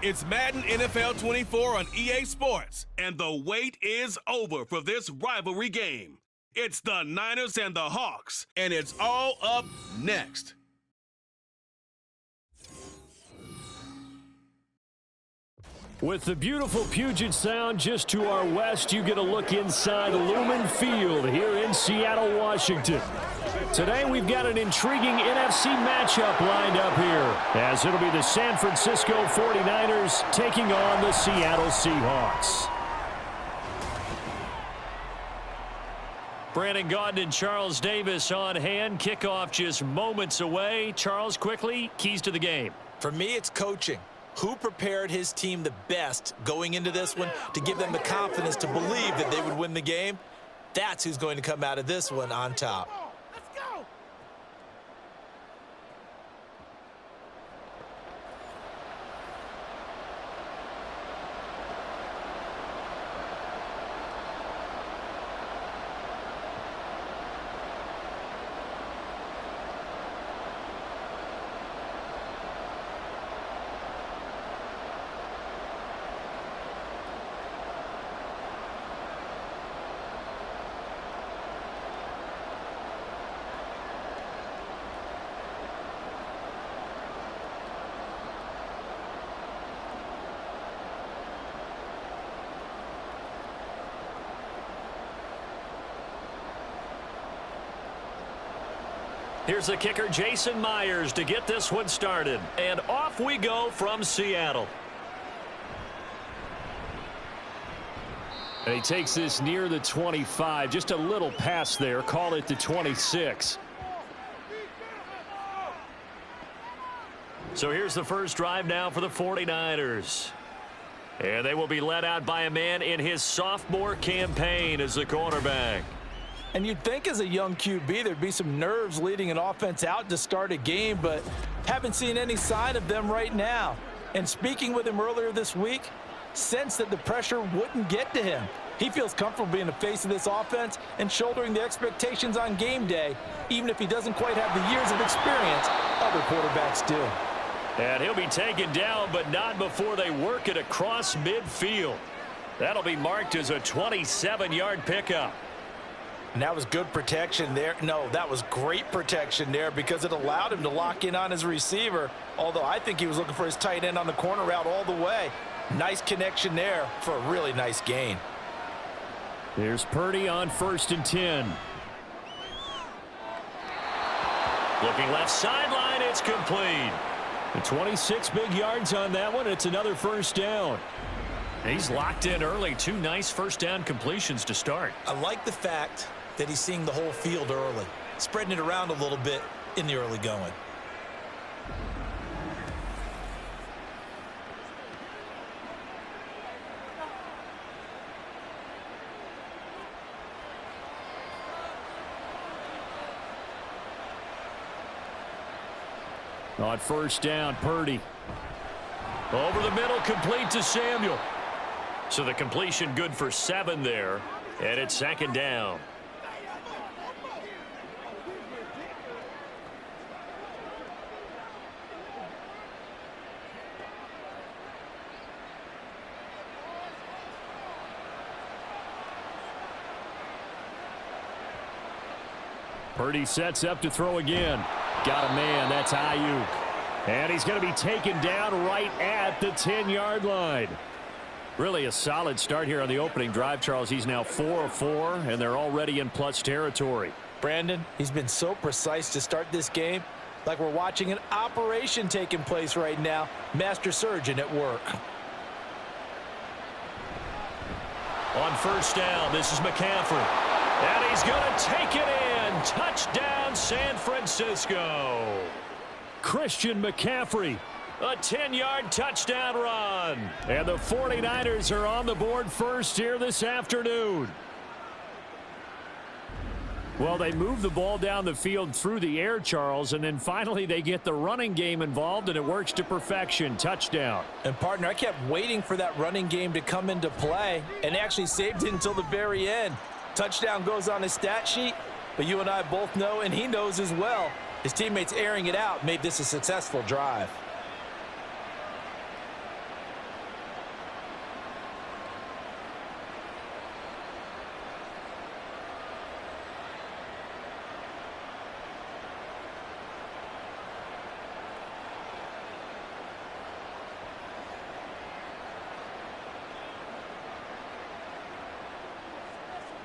It's Madden NFL 24 on EA Sports, and the wait is over for this rivalry game. It's the Niners and the Hawks, and it's all up next. With the beautiful Puget Sound just to our west, you get a look inside Lumen Field here in Seattle, Washington. Today we've got an intriguing NFC matchup lined up here, as it'll be the San Francisco 49ers taking on the Seattle Seahawks. Brandon Gaudin and Charles Davis on hand. Kickoff just moments away. Charles, quickly, keys to the game. For me, it's coaching. Who prepared his team the best going into this one to give them the confidence to believe that they would win the game? That's who's going to come out of this one on top. Here's the kicker, Jason Myers, to get this one started. And off we go from Seattle. And he takes this near the 25. Just a little pass there. Call it the 26. So here's the first drive now for the 49ers. And they will be led out by a man in his sophomore campaign as the quarterback. And you'd think as a young QB there'd be some nerves leading an offense out to start a game, but haven't seen any sign of them right now. And speaking with him earlier this week, sensed that the pressure wouldn't get to him. He feels comfortable being the face of this offense and shouldering the expectations on game day, even if he doesn't quite have the years of experience other quarterbacks do. And he'll be taken down, but not before they work it across midfield. That'll be marked as a 27-yard pickup. And that was good protection there. No, that was great protection there because it allowed him to lock in on his receiver, although I think he was looking for his tight end on the corner route all the way. Nice connection there for a really nice gain. Here's Purdy on 1st and 10. Looking left sideline, it's complete. And 26 big yards on that one. It's another first down. He's locked in early. 2 nice first down completions to start. I like the fact that he's seeing the whole field early, spreading it around a little bit in the early going. On first down, Purdy. Over the middle, complete to Samuel. So the completion good for 7 there, and it's 2nd down. Purdy sets up to throw again. Got a man, that's Ayuk. And he's going to be taken down right at the 10-yard line. Really a solid start here on the opening drive, Charles. He's now 4 of 4, and they're already in plus territory. Brandon, he's been so precise to start this game, like we're watching an operation taking place right now. Master surgeon at work. On first down, this is McCaffrey. And he's going to take it in. Touchdown, San Francisco. Christian McCaffrey, a 10-yard touchdown run. And the 49ers are on the board first here this afternoon. Well, they move the ball down the field through the air, Charles, and then finally they get the running game involved, and it works to perfection. Touchdown. And, partner, I kept waiting for that running game to come into play and actually saved it until the very end. Touchdown goes on his stat sheet, but you and I both know, and he knows as well, his teammates airing it out made this a successful drive.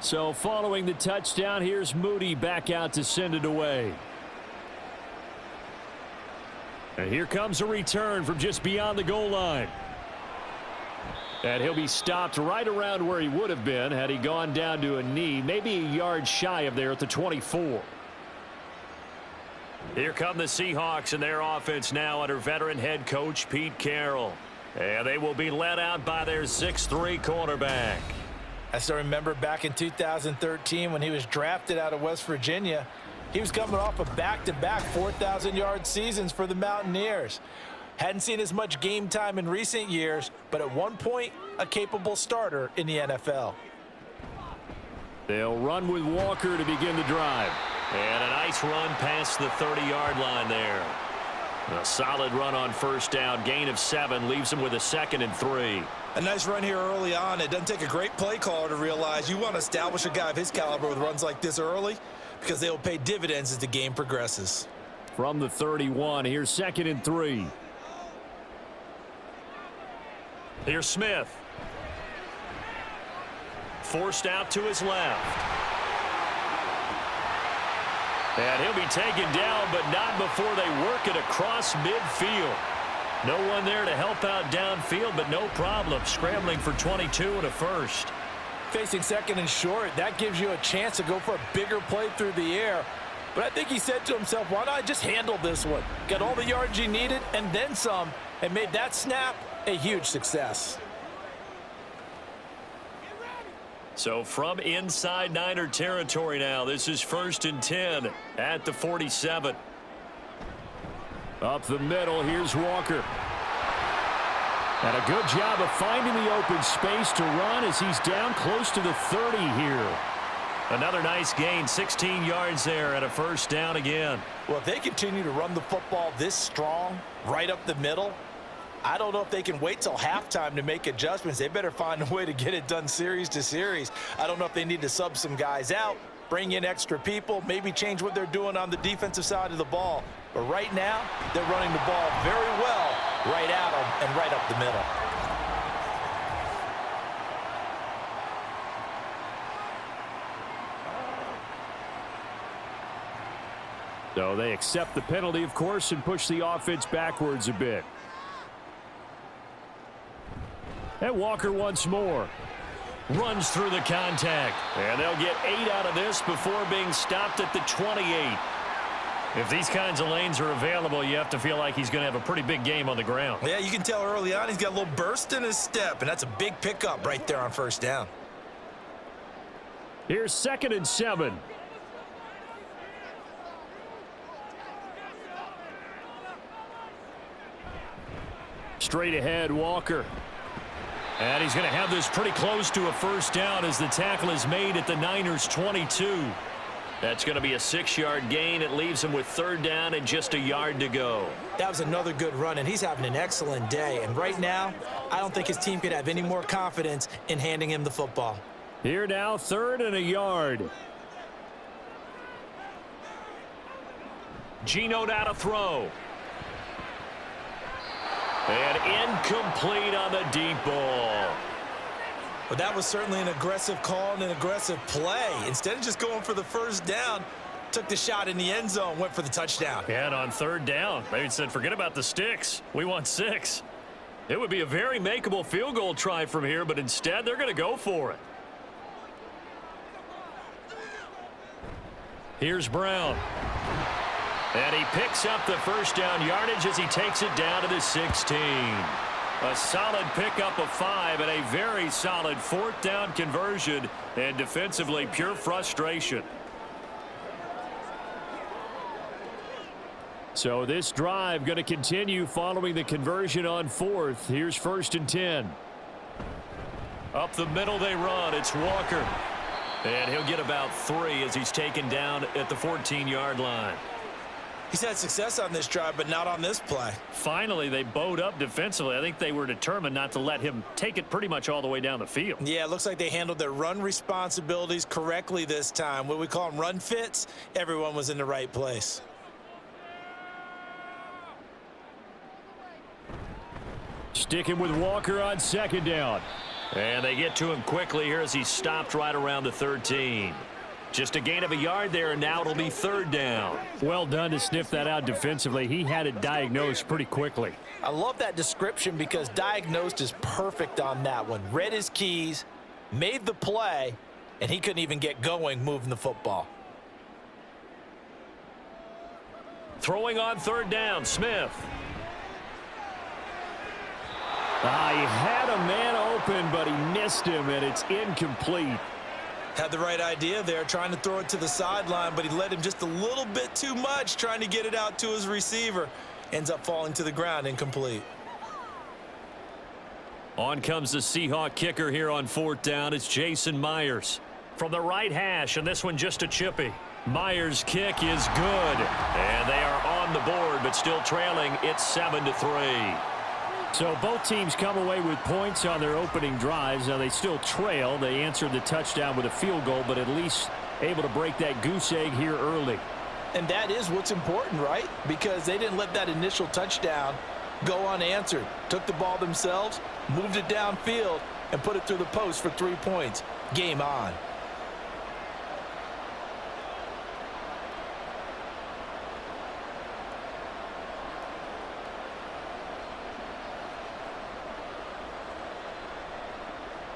So following the touchdown, here's Moody back out to send it away. And here comes a return from just beyond the goal line. And he'll be stopped right around where he would have been had he gone down to a knee, maybe a yard shy of there at the 24. Here come the Seahawks and their offense now under veteran head coach Pete Carroll. And they will be led out by their 6'3" cornerback. I still remember back in 2013 when he was drafted out of West Virginia. He was coming off of back-to-back 4,000-yard seasons for the Mountaineers. Hadn't seen as much game time in recent years, but at one point, a capable starter in the NFL. They'll run with Walker to begin the drive. And a nice run past the 30-yard line there. A solid run on first down. Gain of 7 leaves him with a 2nd and 3. A nice run here early on. It doesn't take a great play caller to realize you want to establish a guy of his caliber with runs like this early because they will pay dividends as the game progresses. From the 31, here's 2nd and 3. Here's Smith. Forced out to his left. And he'll be taken down, but not before they work it across midfield. No one there to help out downfield, but no problem. Scrambling for 22 and a first. Facing 2nd and short, that gives you a chance to go for a bigger play through the air. But I think he said to himself, why not just handle this one? Got all the yards you needed and then some, and made that snap a huge success. So from inside Niner territory now, this is 1st and 10 at the 47. Up the middle, here's Walker. And a good job of finding the open space to run as he's down close to the 30 here. Another nice gain, 16 yards there and a first down again. Well, if they continue to run the football this strong, right up the middle, I don't know if they can wait till halftime to make adjustments. They better find a way to get it done series to series. I don't know if they need to sub some guys out, bring in extra people, maybe change what they're doing on the defensive side of the ball. But right now, they're running the ball very well right at them and right up the middle. So they accept the penalty, of course, and push the offense backwards a bit. And Walker once more. Runs through the contact. And they'll get 8 out of this before being stopped at the 28. If these kinds of lanes are available, you have to feel like he's going to have a pretty big game on the ground. Yeah, you can tell early on he's got a little burst in his step, and that's a big pickup right there on first down. Here's 2nd and 7. Straight ahead, Walker. And he's going to have this pretty close to a first down as the tackle is made at the Niners' 22. That's going to be a 6-yard gain. It leaves him with 3rd down and just a yard to go. That was another good run, and he's having an excellent day. And right now, I don't think his team could have any more confidence in handing him the football. Here now, 3rd and a yard. Geno now to throw. And incomplete on the deep ball. But that was certainly an aggressive call and an aggressive play. Instead of just going for the first down, took the shot in the end zone, went for the touchdown. And on 3rd down, they said, forget about the sticks. We want 6. It would be a very makeable field goal try from here, but instead they're going to go for it. Here's Brown. And he picks up the first down yardage as he takes it down to the 16. A solid pickup of 5 and a very solid 4th down conversion, and defensively pure frustration. So this drive going to continue following the conversion on 4th. Here's 1st and 10. Up the middle they run. It's Walker. And he'll get about 3 as he's taken down at the 14-yard line. He's had success on this drive, but not on this play. Finally, they bowed up defensively. I think they were determined not to let him take it pretty much all the way down the field. Yeah, it looks like they handled their run responsibilities correctly this time. What we call them run fits, everyone was in the right place. Sticking with Walker on 2nd down. And they get to him quickly here as he stopped right around the 13. Just a gain of a yard there, and now it'll be third down. Well done to sniff that out defensively. He had it diagnosed pretty quickly. I love that description because diagnosed is perfect on that one. Read his keys, made the play, and he couldn't even get going moving the football. Throwing on third down, Smith. He had a man open, but he missed him, and it's incomplete. Had the right idea there, trying to throw it to the sideline, but he led him just a little bit too much, trying to get it out to his receiver. Ends up falling to the ground, incomplete. On comes the Seahawk kicker here on fourth down. It's Jason Myers from the right hash, and this one just a chippy. Myers' kick is good, and they are on the board, but still trailing. It's 7-3. So both teams come away with points on their opening drives. Now they still trail. They answered the touchdown with a field goal, but at least able to break that goose egg here early. And that is what's important, right? Because they didn't let that initial touchdown go unanswered. Took the ball themselves, moved it downfield, and put it through the post for 3 points. Game on.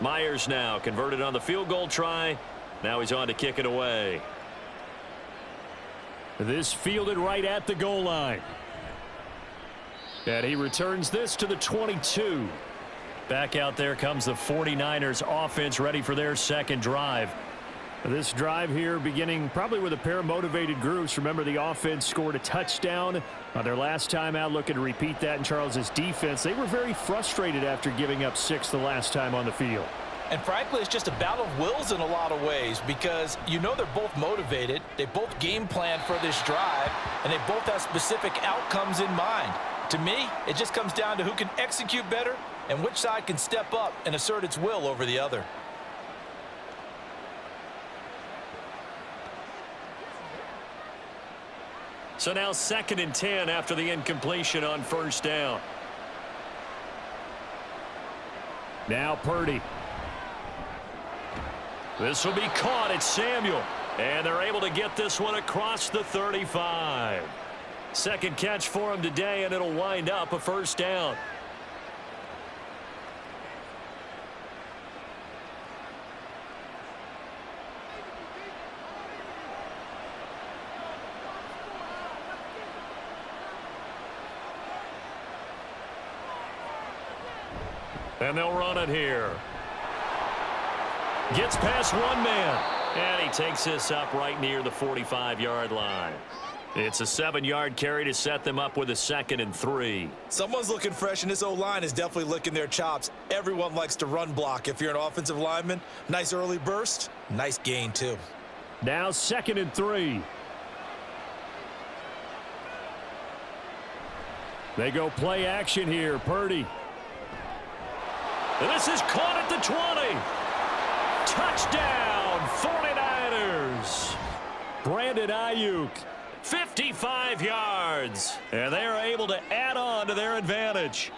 Myers now converted on the field goal try. Now he's on to kick it away. This fielded right at the goal line. And he returns this to the 22. Back out there comes the 49ers offense, ready for their second drive. This drive here beginning probably with a pair of motivated groups. Remember, the offense scored a touchdown on their last time out, looking to repeat that in Charles's defense. They were very frustrated after giving up 6 the last time on the field. And frankly, it's just a battle of wills in a lot of ways because you know they're both motivated. They both game plan for this drive, and they both have specific outcomes in mind. To me, it just comes down to who can execute better and which side can step up and assert its will over the other. So now 2nd and 10 after the incompletion on first down. Now Purdy. This will be caught. It's Samuel. And they're able to get this one across the 35. Second catch for him today, and it'll wind up a first down. And they'll run it here. Gets past one man. And he takes this up right near the 45-yard line. It's a 7-yard carry to set them up with a 2nd and 3. Someone's looking fresh, and this O-line is definitely licking their chops. Everyone likes to run block. If you're an offensive lineman, nice early burst, nice gain too. Now 2nd and 3. They go play action here. Purdy. And this is caught at the 20. Touchdown, 49ers. Brandon Ayuk. 55 yards. And they are able to add on to their advantage.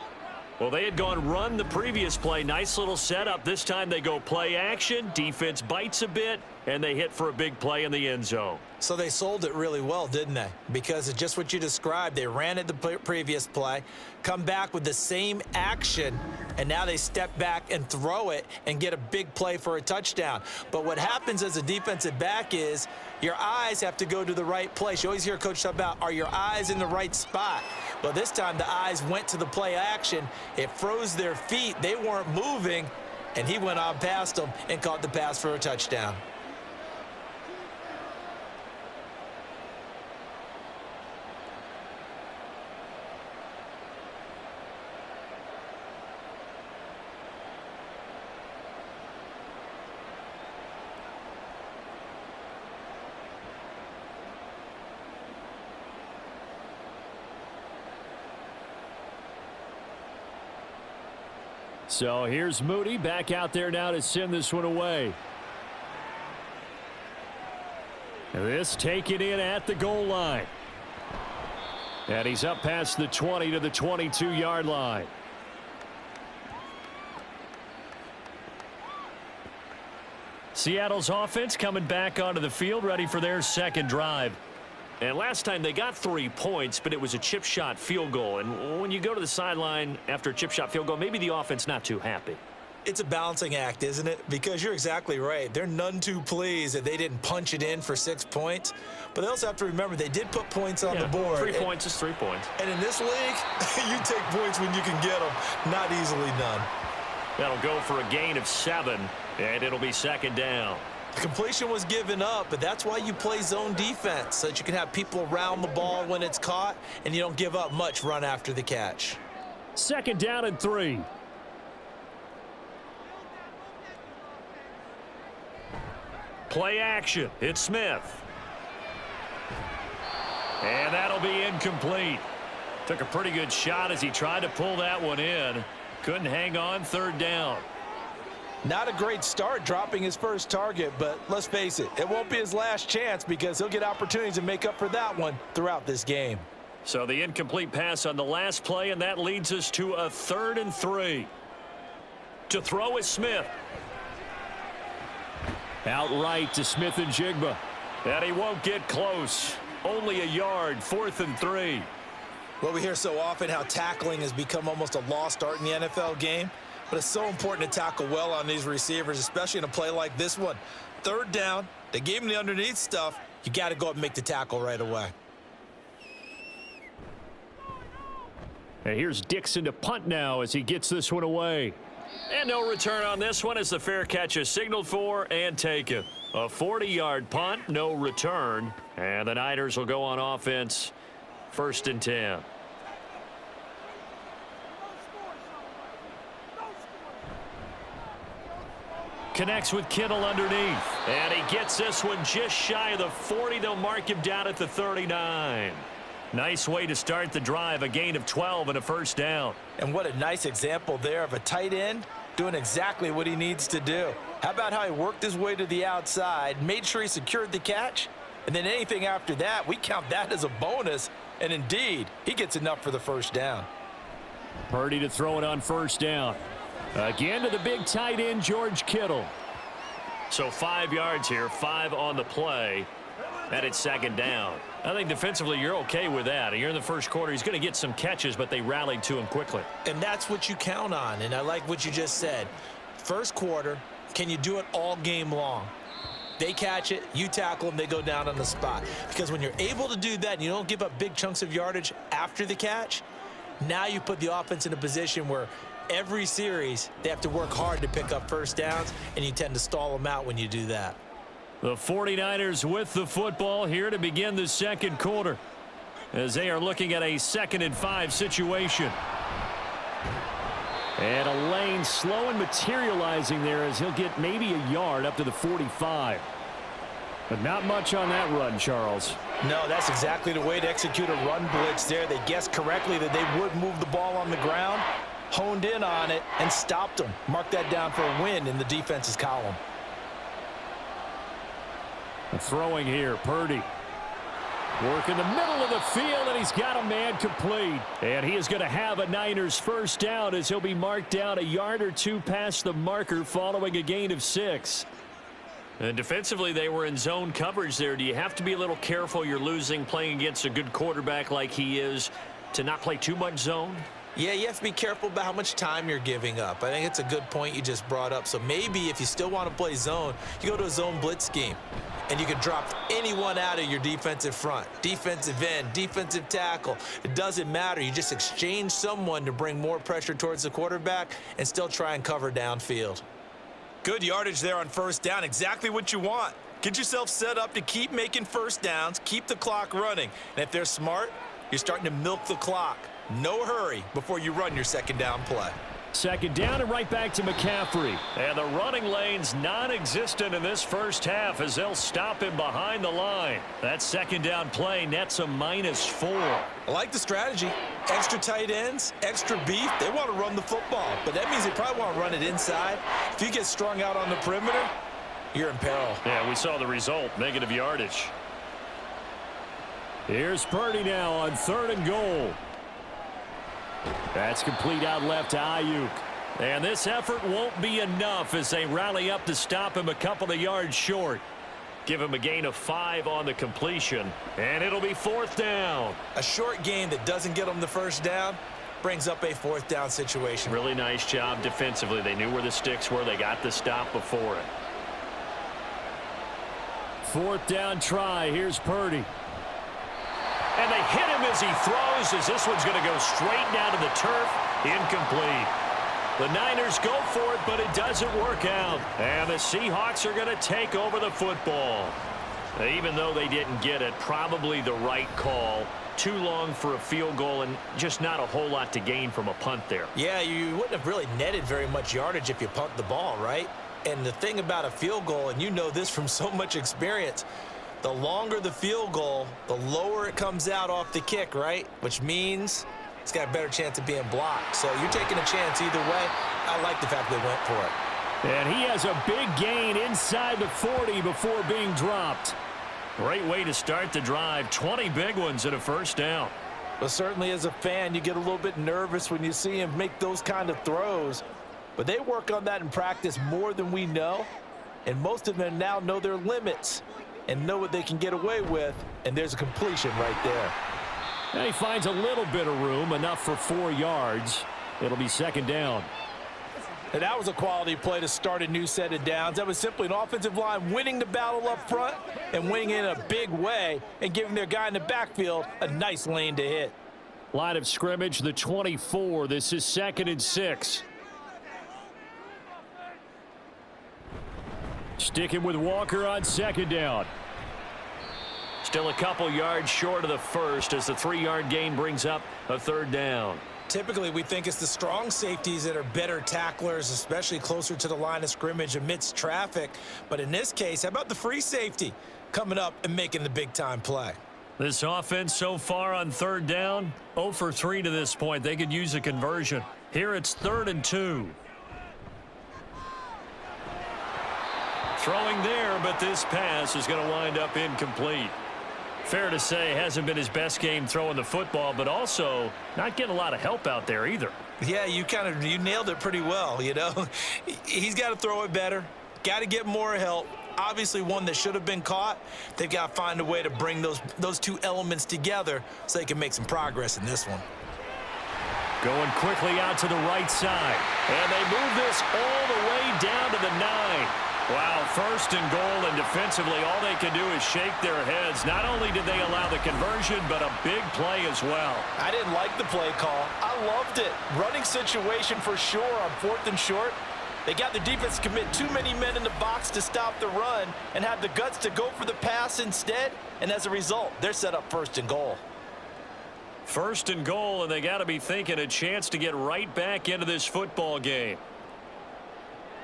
Well, they had gone run the previous play. Nice little setup. This time they go play action. Defense bites a bit, and they hit for a big play in the end zone. So they sold it really well, didn't they? Because it's just what you described. They ran it the previous play, come back with the same action, and now they step back and throw it and get a big play for a touchdown. But what happens as a defensive back is your eyes have to go to the right place. You always hear Coach talk about, are your eyes in the right spot? Well, this time the eyes went to the play action. It froze their feet. They weren't moving, and he went on past them and caught the pass for a touchdown. So here's Moody back out there now to send this one away. And this taken in at the goal line. And he's up past the 20 to the 22-yard line. Seattle's offense coming back onto the field, ready for their second drive. And last time they got 3 points, but it was a chip shot field goal. And when you go to the sideline after a chip shot field goal, maybe the offense not too happy. It's a balancing act, isn't it? Because you're exactly right. They're none too pleased that they didn't punch it in for 6 points. But they also have to remember they did put points on the board. 3 points is 3 points. And in this league, you take points when you can get them, not easily done. That'll go for a gain of 7, and it'll be second down. The completion was given up, but that's why you play zone defense, so that you can have people around the ball when it's caught, and you don't give up much run after the catch. Second down and 3. Play action. It's Smith. And that'll be incomplete. Took a pretty good shot as he tried to pull that one in. Couldn't hang on, third down. Not a great start dropping his first target, but let's face it, it won't be his last chance because he'll get opportunities to make up for that one throughout this game. So the incomplete pass on the last play, and that leads us to a 3rd and 3. To throw is Smith. Outright to Smith and Jigba. And he won't get close. Only a yard, 4th and 3. Well, we hear so often how tackling has become almost a lost art in the NFL game. But it's so important to tackle well on these receivers, especially in a play like this one. 3rd down, they gave him the underneath stuff. You got to go up and make the tackle right away. And here's Dixon to punt now as he gets this one away. And no return on this one as the fair catch is signaled for and taken. A 40-yard punt, no return. And the Niners will go on offense, 1st and 10. Connects with Kittle underneath. And he gets this one just shy of the 40. They'll mark him down at the 39. Nice way to start the drive. A gain of 12 and a first down. And what a nice example there of a tight end doing exactly what he needs to do. How about how he worked his way to the outside, made sure he secured the catch, and then anything after that, we count that as a bonus. And indeed, he gets enough for the first down. Purdy to throw it on 1st down. Again to the big tight end, George Kittle. So 5 yards here, 5 on the play, and it's 2nd down. I think defensively you're okay with that. You're in the first quarter. He's going to get some catches, but they rallied to him quickly. And that's what you count on, and I like what you just said. First quarter, can you do it all game long? They catch it, you tackle them, they go down on the spot. Because when you're able to do that and you don't give up big chunks of yardage after the catch, now you put the offense in a position where every series they have to work hard to pick up first downs, and you tend to stall them out when you do that. The 49ers with the football here to begin the second quarter as they are looking at a 2nd and 5 situation. And a lane slow and materializing there as he'll get maybe a yard up to the 45. But not much on that run, Charles. No, that's exactly the way to execute a run blitz there. They guessed correctly that they would move the ball on the ground, honed in on it, and stopped them. Mark that down for a win in the defense's column. Throwing here, Purdy. Work in the middle of the field, and he's got a man complete. And he is going to have a Niners first down as he'll be marked down a yard or 2 past the marker following a gain of 6. And defensively, they were in zone coverage there. Do you have to be a little careful? You're losing playing against a good quarterback like he is to not play too much zone? Yeah, you have to be careful about how much time you're giving up. I think it's a good point you just brought up. So maybe if you still want to play zone, you go to a zone blitz scheme. And you can drop anyone out of your defensive front. Defensive end, defensive tackle. It doesn't matter. You just exchange someone to bring more pressure towards the quarterback and still try and cover downfield. Good yardage there on first down. Exactly what you want. Get yourself set up to keep making first downs, keep the clock running. And if they're smart, you're starting to milk the clock. No hurry before you run your second down play. Second down and right back to McCaffrey. And the running lane's non-existent in this first half as they'll stop him behind the line. That second down play nets a -4. I like the strategy. Extra tight ends, extra beef. They want to run the football, but that means they probably want to run it inside. If you get strung out on the perimeter, you're in peril. Yeah, we saw the result, negative yardage. Here's Purdy now on 3rd and goal. That's complete out left to Ayuk. And this effort won't be enough as they rally up to stop him a couple of yards short. Give him a gain of 5 on the completion, and it'll be 4th down. A short gain that doesn't get them the first down brings up a 4th down situation. Really nice job defensively. They knew where the sticks were. They got the stop before it. 4th down try. Here's Purdy. And they hit him as he throws, as this one's going to go straight down to the turf. Incomplete. The Niners go for it, but it doesn't work out. And the Seahawks are going to take over the football. Even though they didn't get it, probably the right call. Too long for a field goal and just not a whole lot to gain from a punt there. Yeah, you wouldn't have really netted very much yardage if you punt the ball, right? And the thing about a field goal, and you know this from so much experience, the longer the field goal, the lower it comes out off the kick, right? Which means it's got a better chance of being blocked. So you're taking a chance either way. I like the fact they went for it. And he has a big gain inside the 40 before being dropped. Great way to start the drive. 20 big ones and a first down. Well, certainly as a fan, you get a little bit nervous when you see him make those kind of throws. But they work on that in practice more than we know. And most of them now know their limits and know what they can get away with. And there's a completion right there. And he finds a little bit of room, enough for 4 yards. It'll be 2nd down. And that was a quality play to start a new set of downs. That was simply an offensive line winning the battle up front and winning in a big way and giving their guy in the backfield a nice lane to hit. Line of scrimmage, the 24. This is 2nd and 6. Sticking with Walker on 2nd down. Still a couple yards short of the first as the 3-yard gain brings up a 3rd down. Typically, we think it's the strong safeties that are better tacklers, especially closer to the line of scrimmage amidst traffic. But in this case, how about the free safety coming up and making the big-time play? This offense so far on 3rd down, 0 for 3 to this point. They could use a conversion. Here it's 3rd and 2. Throwing there, but this pass is going to wind up incomplete. Fair to say, hasn't been his best game throwing the football, but also not getting a lot of help out there either. Yeah, you nailed it pretty well, you know. He's got to throw it better, got to get more help. Obviously one that should have been caught. They've got to find a way to bring those two elements together so they can make some progress in this one. Going quickly out to the right side. And they move this all the way down to the 9. Wow, 1st and goal, and defensively all they can do is shake their heads. Not only did they allow the conversion, but a big play as well. I didn't like the play call. I loved it. Running situation for sure on 4th and short. They got the defense to commit too many men in the box to stop the run and had the guts to go for the pass instead. And as a result, they're set up 1st and goal. 1st and goal, and they got to be thinking a chance to get right back into this football game.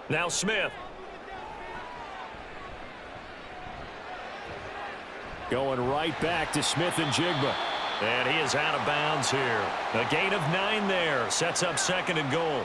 Now Smith. Going right back to Smith and Jigba. And he is out of bounds here. A gain of 9 there. Sets up 2nd and goal.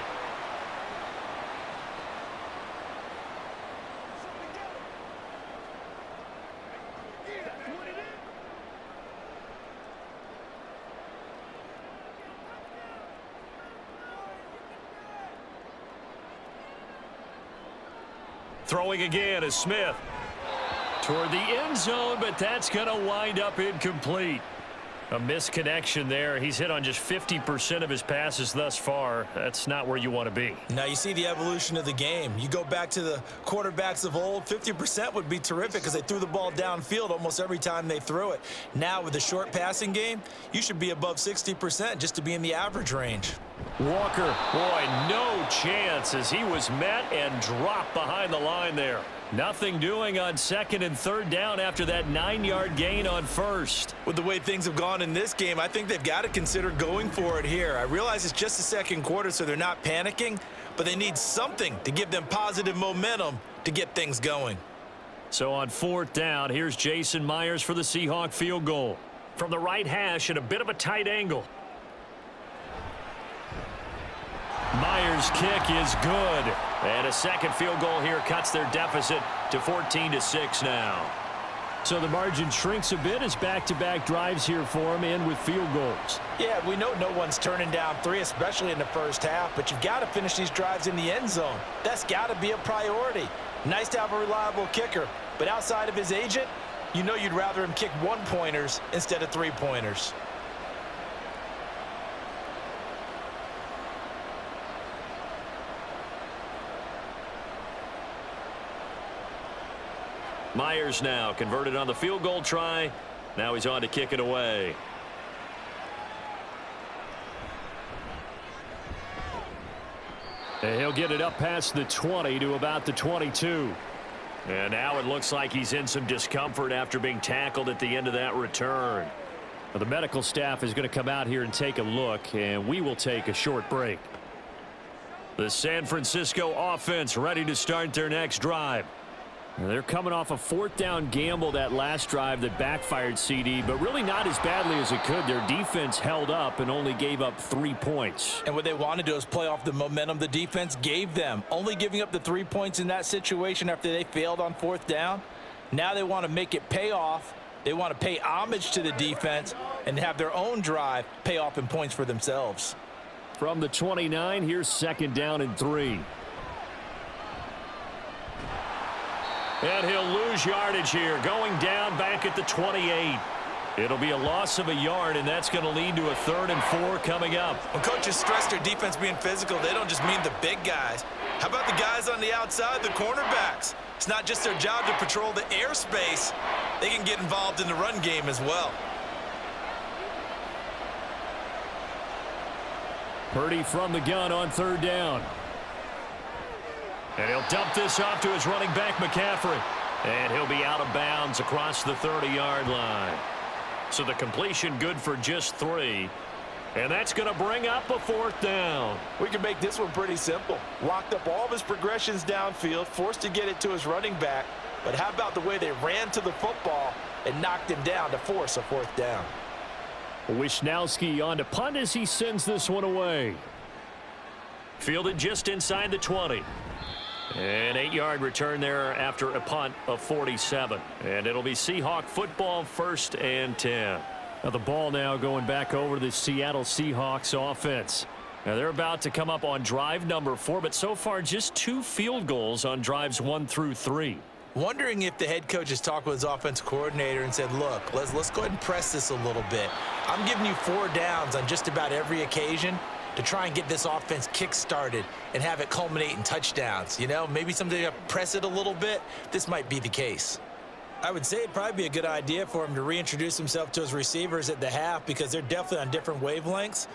Throwing again is Smith. Toward the end zone, but that's going to wind up incomplete. A misconnection there. He's hit on just 50% of his passes thus far. That's not where you want to be. Now you see the evolution of the game. You go back to the quarterbacks of old, 50% would be terrific because they threw the ball downfield almost every time they threw it. Now with the short passing game, you should be above 60% just to be in the average range. Walker, boy, no chance as he was met and dropped behind the line there. Nothing doing on 2nd and 3rd down after that 9-yard gain on 1st. With the way things have gone in this game, I think they've got to consider going for it here. I realize it's just the 2nd quarter, so they're not panicking, but they need something to give them positive momentum to get things going. So on 4th down, here's Jason Myers for the Seahawk field goal. From the right hash at a bit of a tight angle. Myers' kick is good. And a 2nd field goal here cuts their deficit to 14-6 now. So the margin shrinks a bit as back-to-back drives here for him, and with field goals. Yeah, we know no one's turning down 3, especially in the first half, but you've got to finish these drives in the end zone. That's got to be a priority. Nice to have a reliable kicker, but outside of his agent, you know you'd rather him kick 1-pointers instead of 3-pointers. Myers now converted on the field goal try. Now he's on to kick it away. And he'll get it up past the 20 to about the 22. And now it looks like he's in some discomfort after being tackled at the end of that return. Well, the medical staff is going to come out here and take a look, and we will take a short break. The San Francisco offense ready to start their next drive. They're coming off a 4th down gamble that last drive that backfired, CD, but really not as badly as it could. Their defense held up and only gave up 3 points. And what they want to do is play off the momentum the defense gave them. Only giving up the 3 points in that situation after they failed on 4th down. Now they want to make it pay off. They want to pay homage to the defense and have their own drive pay off in points for themselves. From the 29, here's 2nd down and 3. And he'll lose yardage here, going down back at the 28. It'll be a loss of a yard, and that's going to lead to a 3rd and 4 coming up. When coaches stress their defense being physical, they don't just mean the big guys. How about the guys on the outside, the cornerbacks? It's not just their job to patrol the airspace. They can get involved in the run game as well. Purdy from the gun on 3rd down. And he'll dump this off to his running back, McCaffrey. And he'll be out of bounds across the 30-yard line. So the completion good for just 3. And that's going to bring up a 4th down. We can make this one pretty simple. Locked up all of his progressions downfield, forced to get it to his running back. But how about the way they ran to the football and knocked him down to force a 4th down? Wishnowski on to punt as he sends this one away. Fielded just inside the 20. An 8-yard return there after a punt of 47. And it'll be Seahawk football, 1st and 10. Now the ball now going back over to the Seattle Seahawks offense. Now they're about to come up on drive number 4, but so far just 2 field goals on drives 1 through 3. Wondering if the head coach has talked with his offensive coordinator and said, look, let's go ahead and press this a little bit. I'm giving you 4 downs on just about every occasion to try and get this offense kick-started and have it culminate in touchdowns. You know, maybe someday you press it a little bit. This might be the case. I would say it'd probably be a good idea for him to reintroduce himself to his receivers at the half because they're definitely on different wavelengths.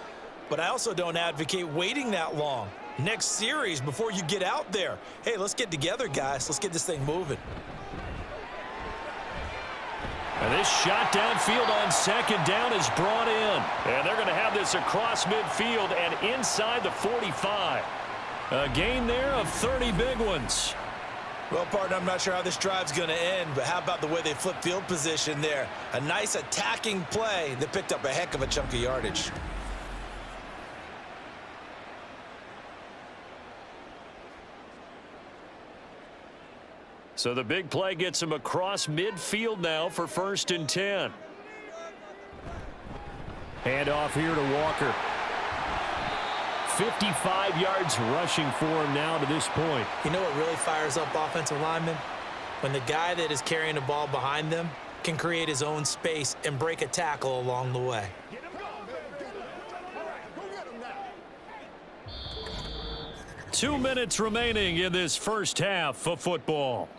But I also don't advocate waiting that long. Next series before you get out there. Hey, let's get together, guys. Let's get this thing moving. And this shot downfield on 2nd down is brought in. And they're going to have this across midfield and inside the 45. A gain there of 30 big ones. Well, partner, I'm not sure how this drive's going to end, but how about the way they flip field position there? A nice attacking play that picked up a heck of a chunk of yardage. So the big play gets him across midfield now for 1st and 10. Hand off here to Walker. 55 yards rushing for him now to this point. You know what really fires up offensive linemen? When the guy that is carrying the ball behind them can create his own space and break a tackle along the way. 2 minutes remaining in this first half of football.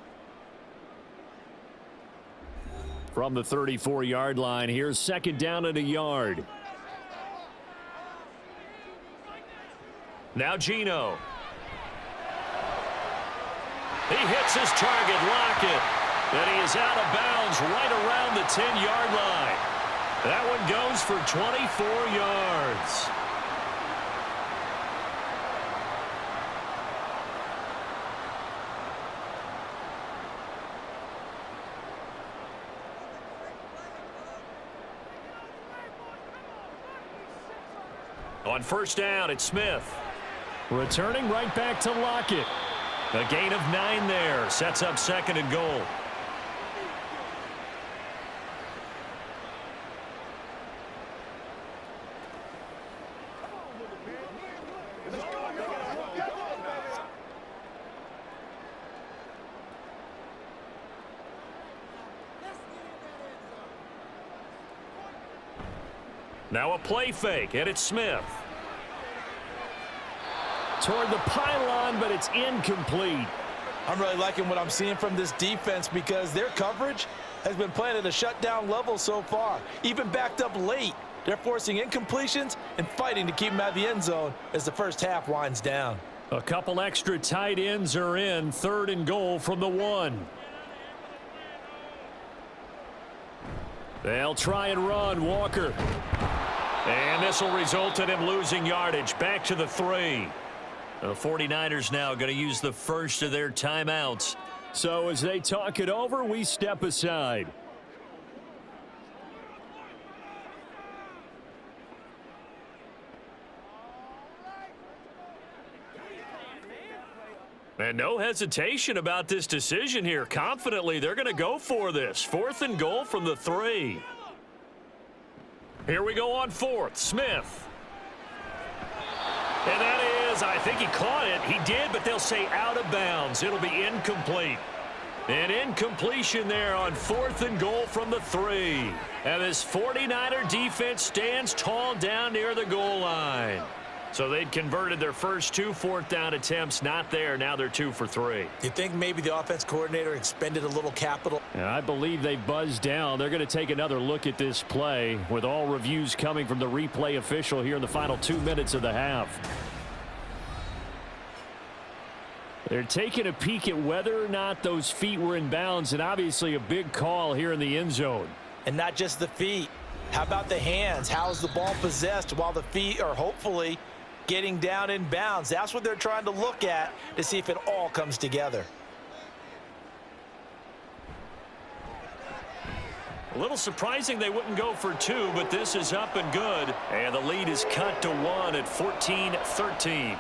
From the 34-yard line, here's 2nd down and a yard. Now Geno. He hits his target, Lockett. And he is out of bounds right around the 10-yard line. That one goes for 24 yards. On 1st down, it's Smith. Returning right back to Lockett. A gain of 9 there. Sets up 2nd and goal. Now a play fake, and it's Smith. Toward the pylon, but it's incomplete. I'm really liking what I'm seeing from this defense because their coverage has been playing at a shutdown level so far. Even backed up late, they're forcing incompletions and fighting to keep them out of the end zone as the first half winds down. A couple extra tight ends are in. 3rd and goal from the 1. They'll try and run. Walker. And this will result in him losing yardage. Back to the 3. The 49ers now going to use the first of their timeouts. So as they talk it over, we step aside. And no hesitation about this decision here. Confidently, they're going to go for this. 4th and goal from the 3. Here we go on 4th. Smith. And that is, I think he caught it. He did, but they'll say out of bounds. It'll be incomplete. An incompletion there on 4th and goal from the 3. And this 49er defense stands tall down near the goal line. So they'd converted their first 2 4th down attempts. Not there. Now they're 2 for 3. You think maybe the offense coordinator expended a little capital? And I believe they buzzed down. They're going to take another look at this play with all reviews coming from the replay official here in the final 2 minutes of the half. They're taking a peek at whether or not those feet were in bounds, and obviously a big call here in the end zone. And not just the feet. How about the hands? How's the ball possessed while the feet are hopefully getting down in bounds? That's what they're trying to look at to see if it all comes together. A little surprising they wouldn't go for 2, but this is up and good. And the lead is cut to 1 at 14-13.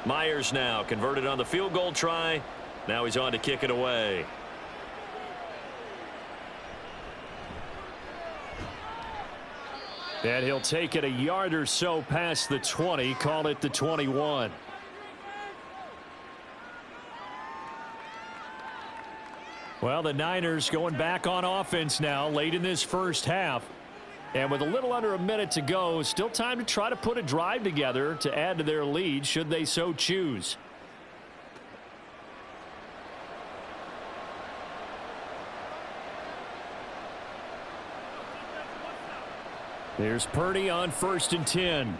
Myers now converted on the field goal try. Now he's on to kick it away. And he'll take it a yard or so past the 20, call it the 21. Well, the Niners going back on offense now late in this first half. And with a little under a minute to go, still time to try to put a drive together to add to their lead should they so choose. There's Purdy on 1st and 10.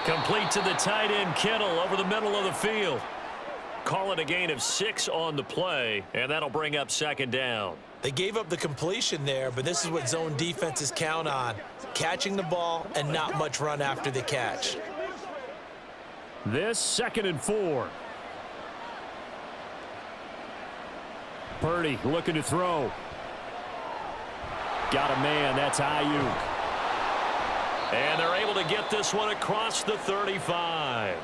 Complete to the tight end, Kittle, over the middle of the field. Call it a gain of 6 on the play, and that'll bring up 2nd down. They gave up the completion there, but this is what zone defenses count on. Catching the ball and not much run after the catch. This 2nd and 4. Purdy looking to throw. Got a man. That's Ayuk. And they're able to get this one across the 35.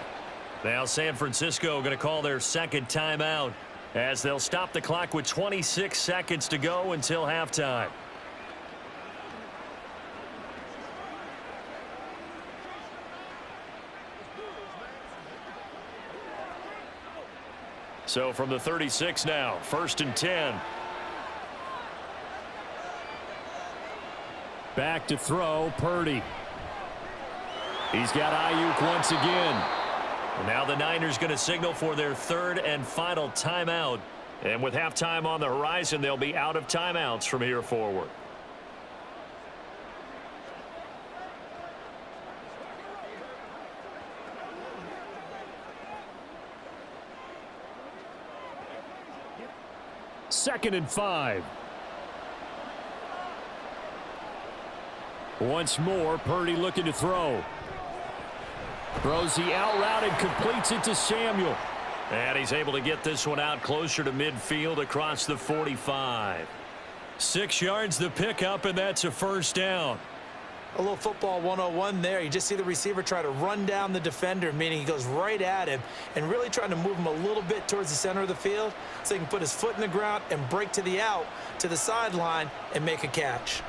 Now San Francisco going to call their 2nd timeout as they'll stop the clock with 26 seconds to go until halftime. So from the 36 now, 1st and 10. Back to throw, Purdy. He's got Ayuk once again. Now the Niners going to signal for their 3rd and final timeout. And with halftime on the horizon, they'll be out of timeouts from here forward. Second and 5. Once more, Purdy looking to throw. Throws the out route and completes it to Samuel. And he's able to get this one out closer to midfield across the 45. 6 yards the pickup, and that's a 1st down. A little football 101 there. You just see the receiver try to run down the defender, meaning he goes right at him and really trying to move him a little bit towards the center of the field so he can put his foot in the ground and break to the out, to the sideline, and make a catch.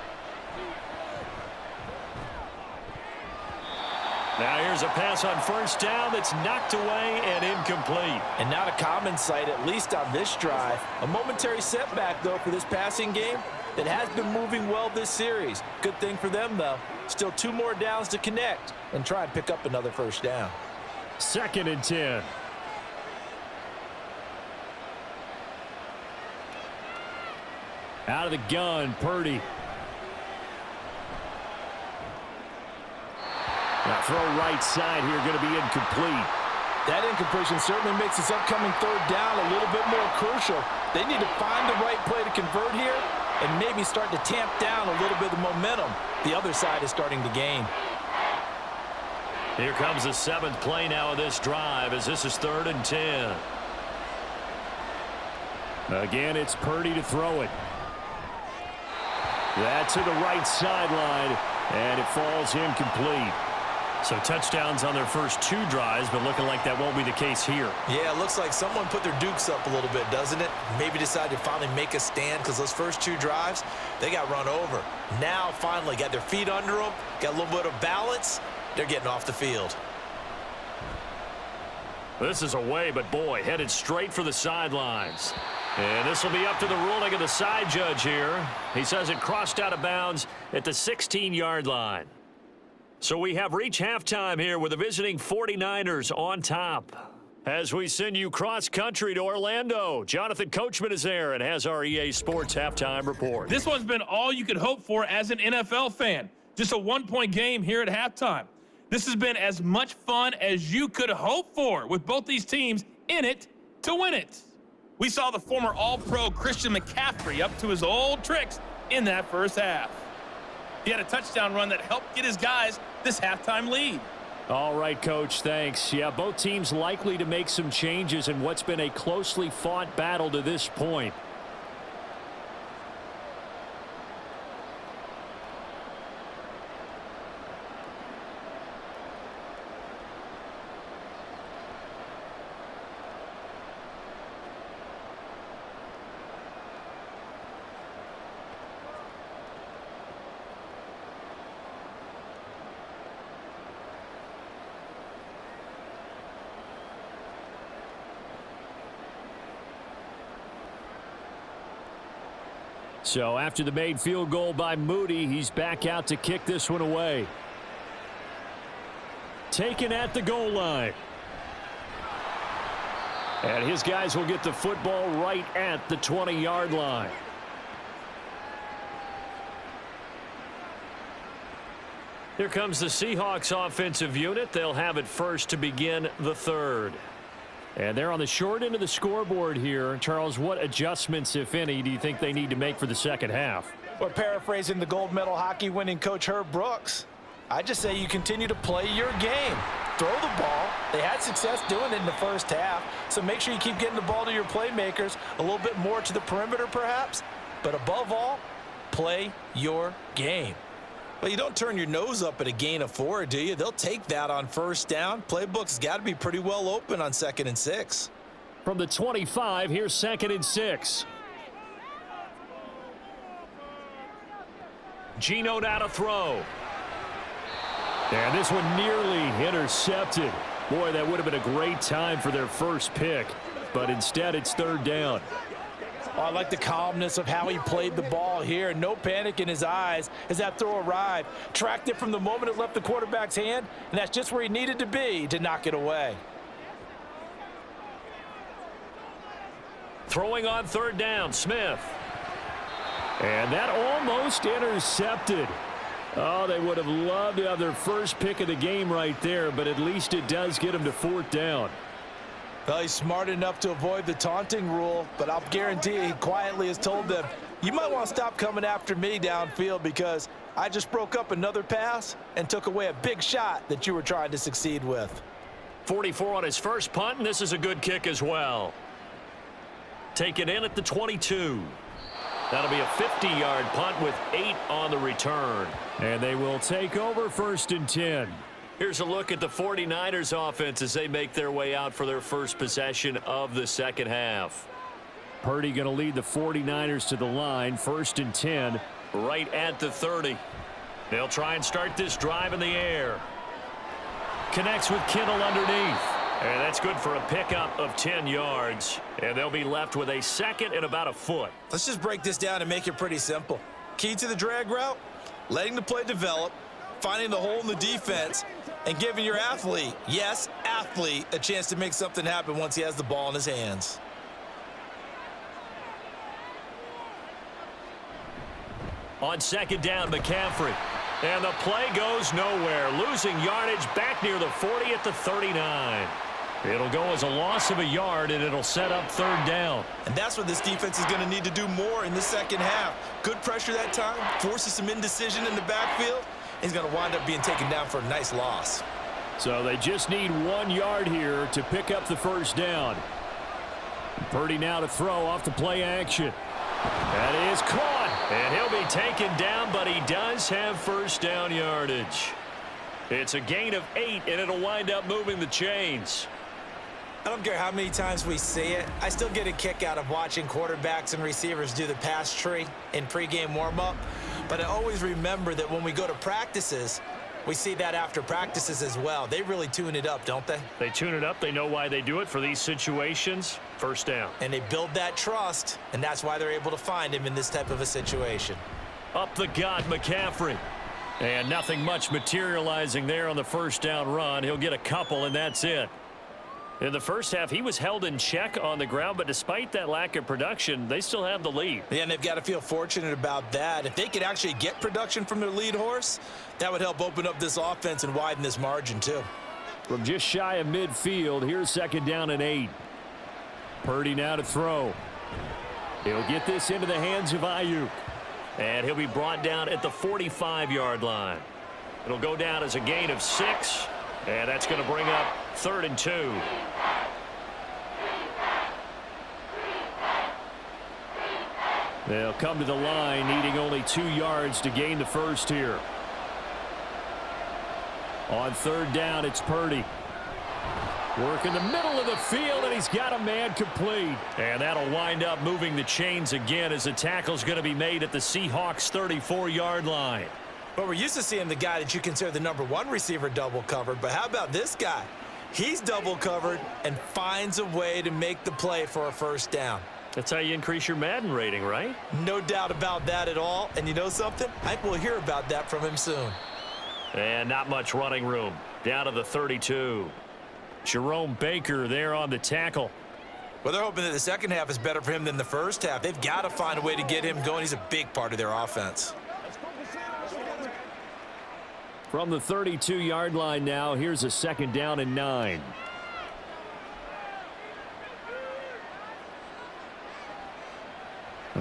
Now here's a pass on first down that's knocked away and incomplete. And not a common sight, at least on this drive. A momentary setback, though, for this passing game that has been moving well this series. Good thing for them, though. Still 2 more downs to connect and try and pick up another first down. 2nd and 10. Out of the gun, Purdy. Now throw right side here, going to be incomplete. That incompletion certainly makes this upcoming 3rd down a little bit more crucial. They need to find the right play to convert here and maybe start to tamp down a little bit of the momentum the other side is starting to gain. Here comes the 7th play now of this drive as this is 3rd and 10. Again, it's Purdy to throw it. That's to the right sideline, and it falls incomplete. So touchdowns on their first 2 drives, but looking like that won't be the case here. Yeah, it looks like someone put their dukes up a little bit, doesn't it? Maybe decided to finally make a stand because those first 2 drives, they got run over. Now, finally, got their feet under them, got a little bit of balance. They're getting off the field. This is away, but boy, headed straight for the sidelines. And this will be up to the ruling of the side judge here. He says it crossed out of bounds at the 16-yard line. So we have reached halftime here with the visiting 49ers on top. As we send you cross-country to Orlando, Jonathan Coachman is there and has our EA Sports halftime report. This one's been all you could hope for as an NFL fan. Just a 1-point game here at halftime. This has been as much fun as you could hope for with both these teams in it to win it. We saw the former All-Pro Christian McCaffrey up to his old tricks in that first half. He had a touchdown run that helped get his guys this halftime lead. All right, Coach, thanks. Yeah, both teams likely to make some changes in what's been a closely fought battle to this point. So after the made field goal by Moody, he's back out to kick this one away. Taken at the goal line. And his guys will get the football right at the 20-yard line. Here comes the Seahawks offensive unit. They'll have it first to begin the 3rd. And they're on the short end of the scoreboard here. Charles, what adjustments, if any, do you think they need to make for the second half? Or paraphrasing the gold medal hockey winning coach Herb Brooks, I just say you continue to play your game. Throw the ball. They had success doing it in the first half, so make sure you keep getting the ball to your playmakers, a little bit more to the perimeter perhaps, but above all, play your game. Well, you don't turn your nose up at a gain of 4, do you? They'll take that on first down. Playbook's got to be pretty well open on 2nd and 6. From the 25, here's 2nd and 6. Geno now to throw. And this one nearly intercepted. Boy, that would have been a great time for their first pick, but instead it's 3rd down. Oh, I like the calmness of how he played the ball here. No panic in his eyes as that throw arrived. Tracked it from the moment it left the quarterback's hand, and that's just where he needed to be to knock it away. Throwing on 3rd down, Smith. And that almost intercepted. Oh, they would have loved to have their first pick of the game right there, but at least it does get them to 4th down. Well, he's smart enough to avoid the taunting rule, but I'll guarantee he quietly has told them, you might want to stop coming after me downfield because I just broke up another pass and took away a big shot that you were trying to succeed with. 44 on his first punt, and this is a good kick as well. Taken in at the 22. That'll be a 50-yard punt with 8 on the return. And they will take over 1st and 10. Here's a look at the 49ers offense as they make their way out for their first possession of the second half. Purdy going to lead the 49ers to the line, 1st and 10. Right at the 30. They'll try and start this drive in the air. Connects with Kittle underneath. And that's good for a pickup of 10 yards. And they'll be left with a 2nd and about a foot. Let's just break this down and make it pretty simple. Key to the drag route, letting the play develop, finding the hole in the defense, and giving your athlete, yes, athlete, a chance to make something happen once he has the ball in his hands. On 2nd down, McCaffrey. And the play goes nowhere. Losing yardage back near the 40 at the 39. It'll go as a loss of a yard, and it'll set up 3rd down. And that's what this defense is going to need to do more in the second half. Good pressure that time, forces some indecision in the backfield. He's going to wind up being taken down for a nice loss. So they just need 1 yard here to pick up the 1st down. Purdy now to throw off the play action. That is caught. And he'll be taken down, but he does have 1st down yardage. It's a gain of 8, and it'll wind up moving the chains. I don't care how many times we see it. I still get a kick out of watching quarterbacks and receivers do the pass tree in pregame warm-up. But I always remember that when we go to practices, we see that after practices as well. They really tune it up, don't they? They tune it up. They know why they do it for these situations. 1st down. And they build that trust, and that's why they're able to find him in this type of a situation. Up the gut, McCaffrey. And nothing much materializing there on the 1st down run. He'll get a couple, and that's it. In the first half, he was held in check on the ground, but despite that lack of production, they still have the lead. Yeah, and they've got to feel fortunate about that. If they could actually get production from their lead horse, that would help open up this offense and widen this margin too. From just shy of midfield, here's 2nd down and 8. Purdy now to throw. He'll get this into the hands of Ayuk. And he'll be brought down at the 45-yard line. It'll go down as a gain of 6, and that's going to bring up 3rd and 2. They'll come to the line, needing only 2 yards to gain the 1st here. On 3rd down, it's Purdy. Work in the middle of the field, and he's got a man complete. And that'll wind up moving the chains again as the tackle's going to be made at the Seahawks' 34-yard line. But we're used to seeing the guy that you consider the #1 receiver double covered. But how about this guy? He's double covered and finds a way to make the play for a 1st down. That's how you increase your Madden rating, right? No doubt about that at all. And you know something? I think we'll hear about that from him soon. And not much running room. Down to the 32. Jerome Baker there on the tackle. Well, they're hoping that the second half is better for him than the first half. They've got to find a way to get him going. He's a big part of their offense. From the 32-yard line now, here's a 2nd down and 9.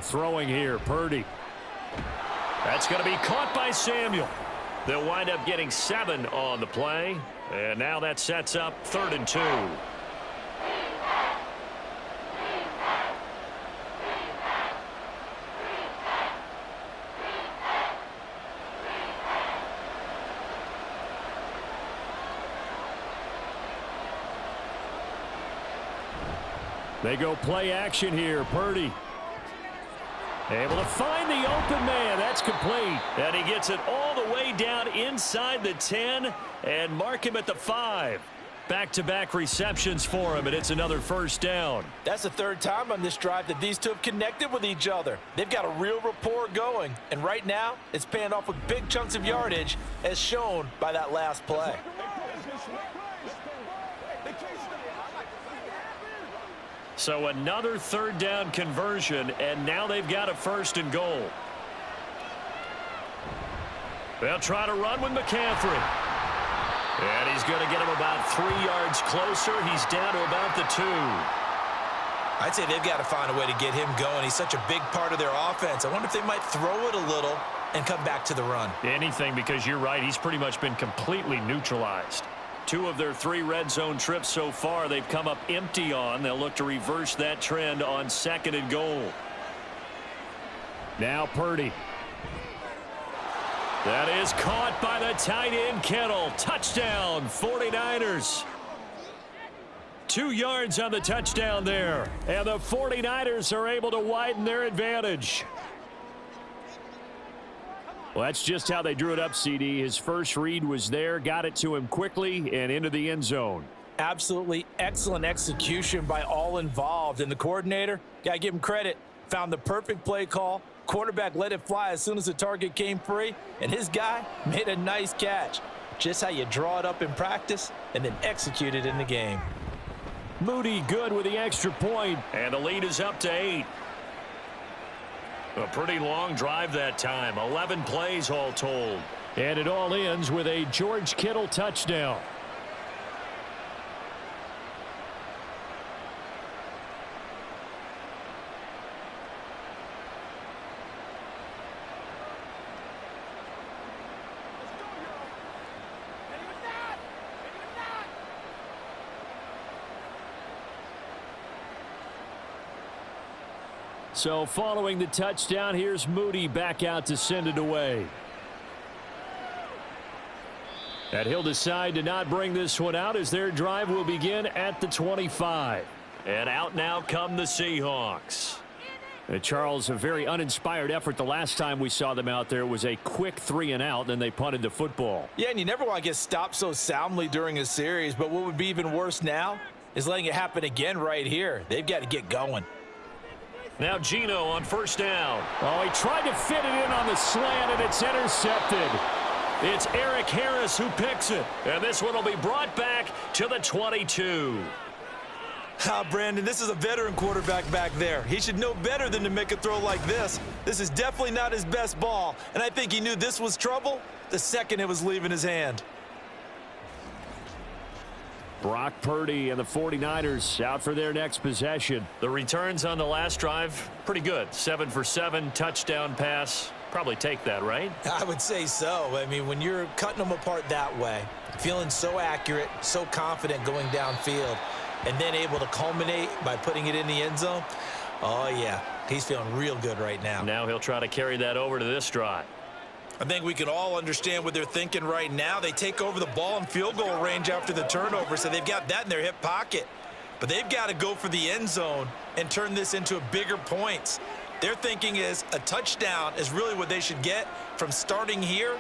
Throwing here, Purdy. That's going to be caught by Samuel. They'll wind up getting 7 on the play. And now that sets up 3rd and 2. They go play action here, Purdy. Able to find the open man. That's complete. And he gets it all the way down inside the 10 and mark him at the 5. Back-to-back receptions for him, and it's another 1st down. That's the 3rd time on this drive that these two have connected with each other. They've got a real rapport going, and right now it's paying off with big chunks of yardage as shown by that last play. So another 3rd down conversion, and now they've got a 1st and goal. They'll try to run with McCaffrey. And he's going to get him about 3 yards closer. He's down to about the 2. I'd say they've got to find a way to get him going. He's such a big part of their offense. I wonder if they might throw it a little and come back to the run. Anything, because you're right. He's pretty much been completely neutralized. 2 of their 3 red zone trips so far, they've come up empty on. They'll look to reverse that trend on 2nd and goal. Now Purdy. That is caught by the tight end Kittle. Touchdown, 49ers. 2 yards on the touchdown there. And the 49ers are able to widen their advantage. Well, that's just how they drew it up, CD. His first read was there, got it to him quickly, and into the end zone. Absolutely excellent execution by all involved. And the coordinator, got to give him credit, found the perfect play call. Quarterback let it fly as soon as the target came free, and his guy made a nice catch. Just how you draw it up in practice and then execute it in the game. Moody good with the extra point, and the lead is up to 8. A pretty long drive that time, 11 plays all told. And it all ends with a George Kittle touchdown. So following the touchdown, here's Moody back out to send it away. And he'll decide to not bring this one out as their drive will begin at the 25. And out now come the Seahawks. Charles, a very uninspired effort. The last time we saw them out there was a quick 3 and out, then they punted the football. Yeah, and you never want to get stopped so soundly during a series, but what would be even worse now is letting it happen again right here. They've got to get going. Now Geno on first down. Oh, he tried to fit it in on the slant, and it's intercepted. It's Eric Harris who picks it. And this one will be brought back to the 22. Brandon, this is a veteran quarterback back there. He should know better than to make a throw like this. This is definitely not his best ball, and I think he knew this was trouble the second it was leaving his hand. Brock Purdy and the 49ers out for their next possession. The returns on the last drive, pretty good. 7 for 7, touchdown pass. Probably take that, right? I would say so. I mean, when you're cutting them apart that way, feeling so accurate, so confident going downfield, and then able to culminate by putting it in the end zone, oh, yeah, he's feeling real good right now. Now he'll try to carry that over to this drive. I think we can all understand what they're thinking right now. They take over the ball in field goal range after the turnover, so they've got that in their hip pocket. But they've got to go for the end zone and turn this into bigger points. Their thinking is a touchdown is really what they should get from starting here.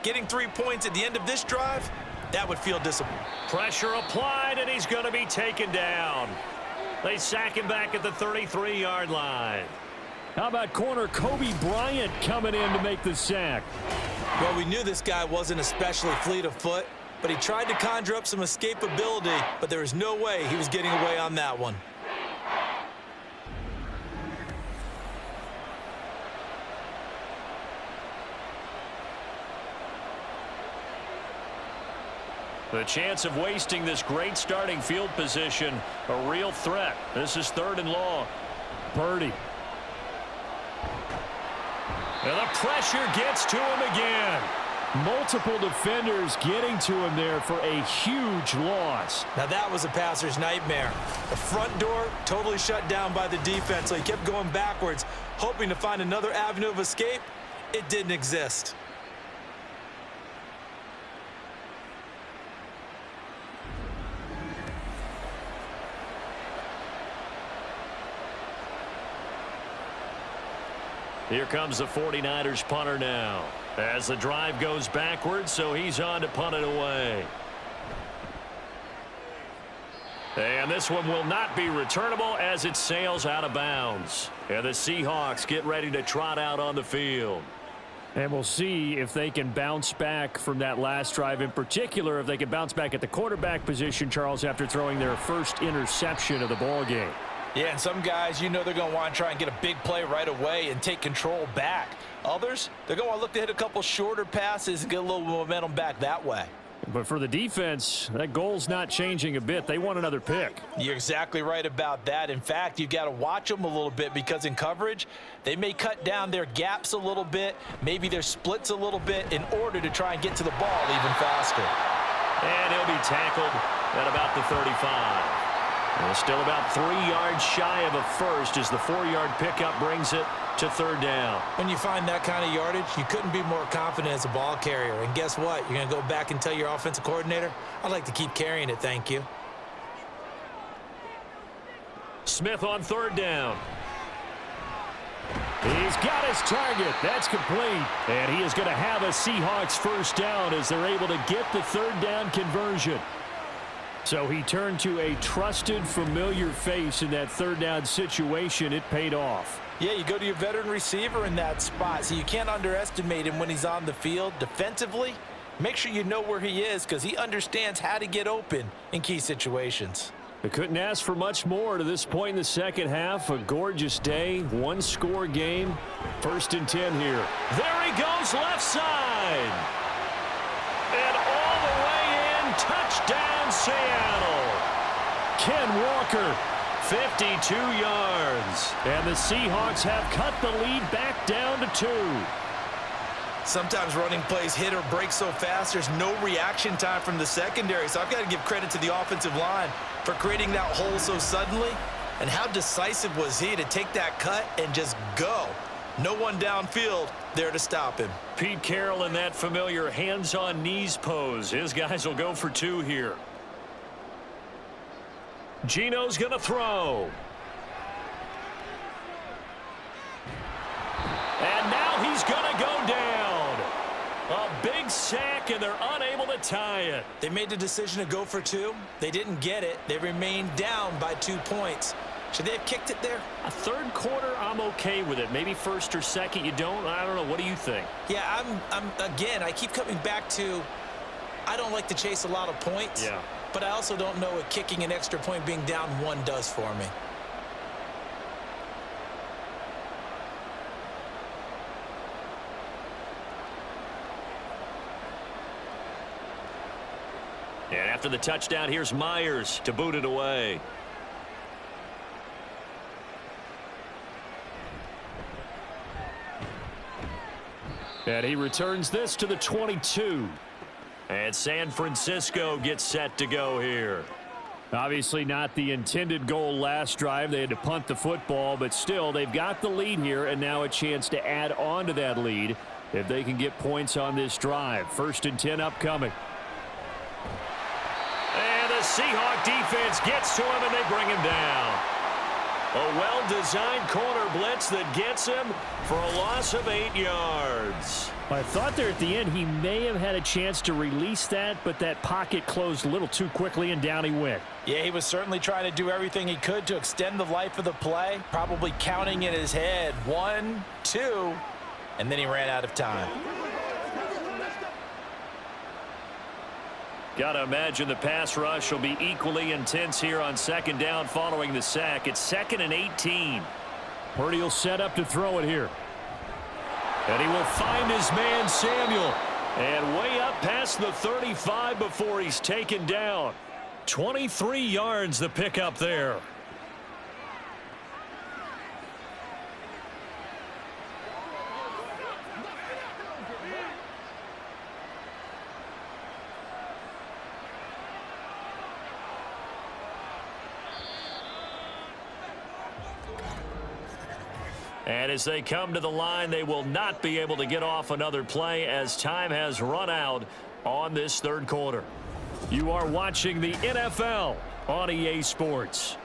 Getting 3 points at the end of this drive, that would feel disappointing. Pressure applied, and he's going to be taken down. They sack him back at the 33-yard line. How about corner Kobe Bryant coming in to make the sack? Well, we knew this guy wasn't especially fleet of foot, but he tried to conjure up some escapability, but there was no way he was getting away on that one. The chance of wasting this great starting field position, a real threat. This is 3rd and long. Purdy. And the pressure gets to him again. Multiple defenders getting to him there for a huge loss. Now that was a passer's nightmare. The front door totally shut down by the defense, so he kept going backwards, hoping to find another avenue of escape. It didn't exist. Here comes the 49ers punter now. As the drive goes backwards, so he's on to punt it away. And this one will not be returnable as it sails out of bounds. And the Seahawks get ready to trot out on the field. And we'll see if they can bounce back from that last drive, in particular if they can bounce back at the quarterback position, Charles, after throwing their first interception of the ball game. Yeah, and some guys, you know they're going to want to try and get a big play right away and take control back. Others, they're going to look to hit a couple shorter passes and get a little momentum back that way. But for the defense, that goal's not changing a bit. They want another pick. You're exactly right about that. In fact, you've got to watch them a little bit because in coverage, they may cut down their gaps a little bit, maybe their splits a little bit in order to try and get to the ball even faster. And he'll be tackled at about the 35. Well, still about 3 yards shy of a first as the 4-yard pickup brings it to third down. When you find that kind of yardage, you couldn't be more confident as a ball carrier. And guess what? You're going to go back and tell your offensive coordinator, I'd like to keep carrying it, thank you. Smith on third down. He's got his target. That's complete. And he is going to have a Seahawks first down as they're able to get the third down conversion. So he turned to a trusted, familiar face in that third down situation. It paid off. Yeah, you go to your veteran receiver in that spot, so you can't underestimate him when he's on the field. Defensively, make sure you know where he is because he understands how to get open in key situations. They couldn't ask for much more to this point in the second half. A gorgeous day, one-score game. 1st and 10 here. There he goes, left side. And all the way in, touchdown Seattle. Ken Walker. 52 yards. And the Seahawks have cut the lead back down to 2. Sometimes running plays hit or break so fast, there's no reaction time from the secondary. So I've got to give credit to the offensive line for creating that hole so suddenly. And how decisive was he to take that cut and just go? No one downfield there to stop him. Pete Carroll in that familiar hands-on knees pose. His guys will go for 2 here. Gino's going to throw. And now he's going to go down. A big sack, and they're unable to tie it. They made the decision to go for 2. They didn't get it. They remained down by 2 points. Should they have kicked it there? A third quarter, I'm okay with it. Maybe first or second, you don't. I don't know. What do you think? Yeah, again, I keep coming back to I don't like to chase a lot of points. Yeah. But I also don't know what kicking an extra point being down 1 does for me. And after the touchdown, here's Myers to boot it away. And he returns this to the 22. And San Francisco gets set to go here. Obviously not the intended goal last drive. They had to punt the football, but still they've got the lead here and now a chance to add on to that lead if they can get points on this drive. 1st and 10 upcoming. And the Seahawk defense gets to him and they bring him down. A well-designed corner blitz that gets him for a loss of 8 yards. I thought there at the end he may have had a chance to release that, but that pocket closed a little too quickly and down he went. Yeah, he was certainly trying to do everything he could to extend the life of the play, probably counting in his head 1, 2, and then he ran out of time. Got to imagine the pass rush will be equally intense here on 2nd down following the sack. It's 2nd and 18. Purdy will set up to throw it here. And he will find his man Samuel. And way up past the 35 before he's taken down. 23 yards the pickup there. And as they come to the line, they will not be able to get off another play as time has run out on this 3rd quarter. You are watching the NFL on EA Sports.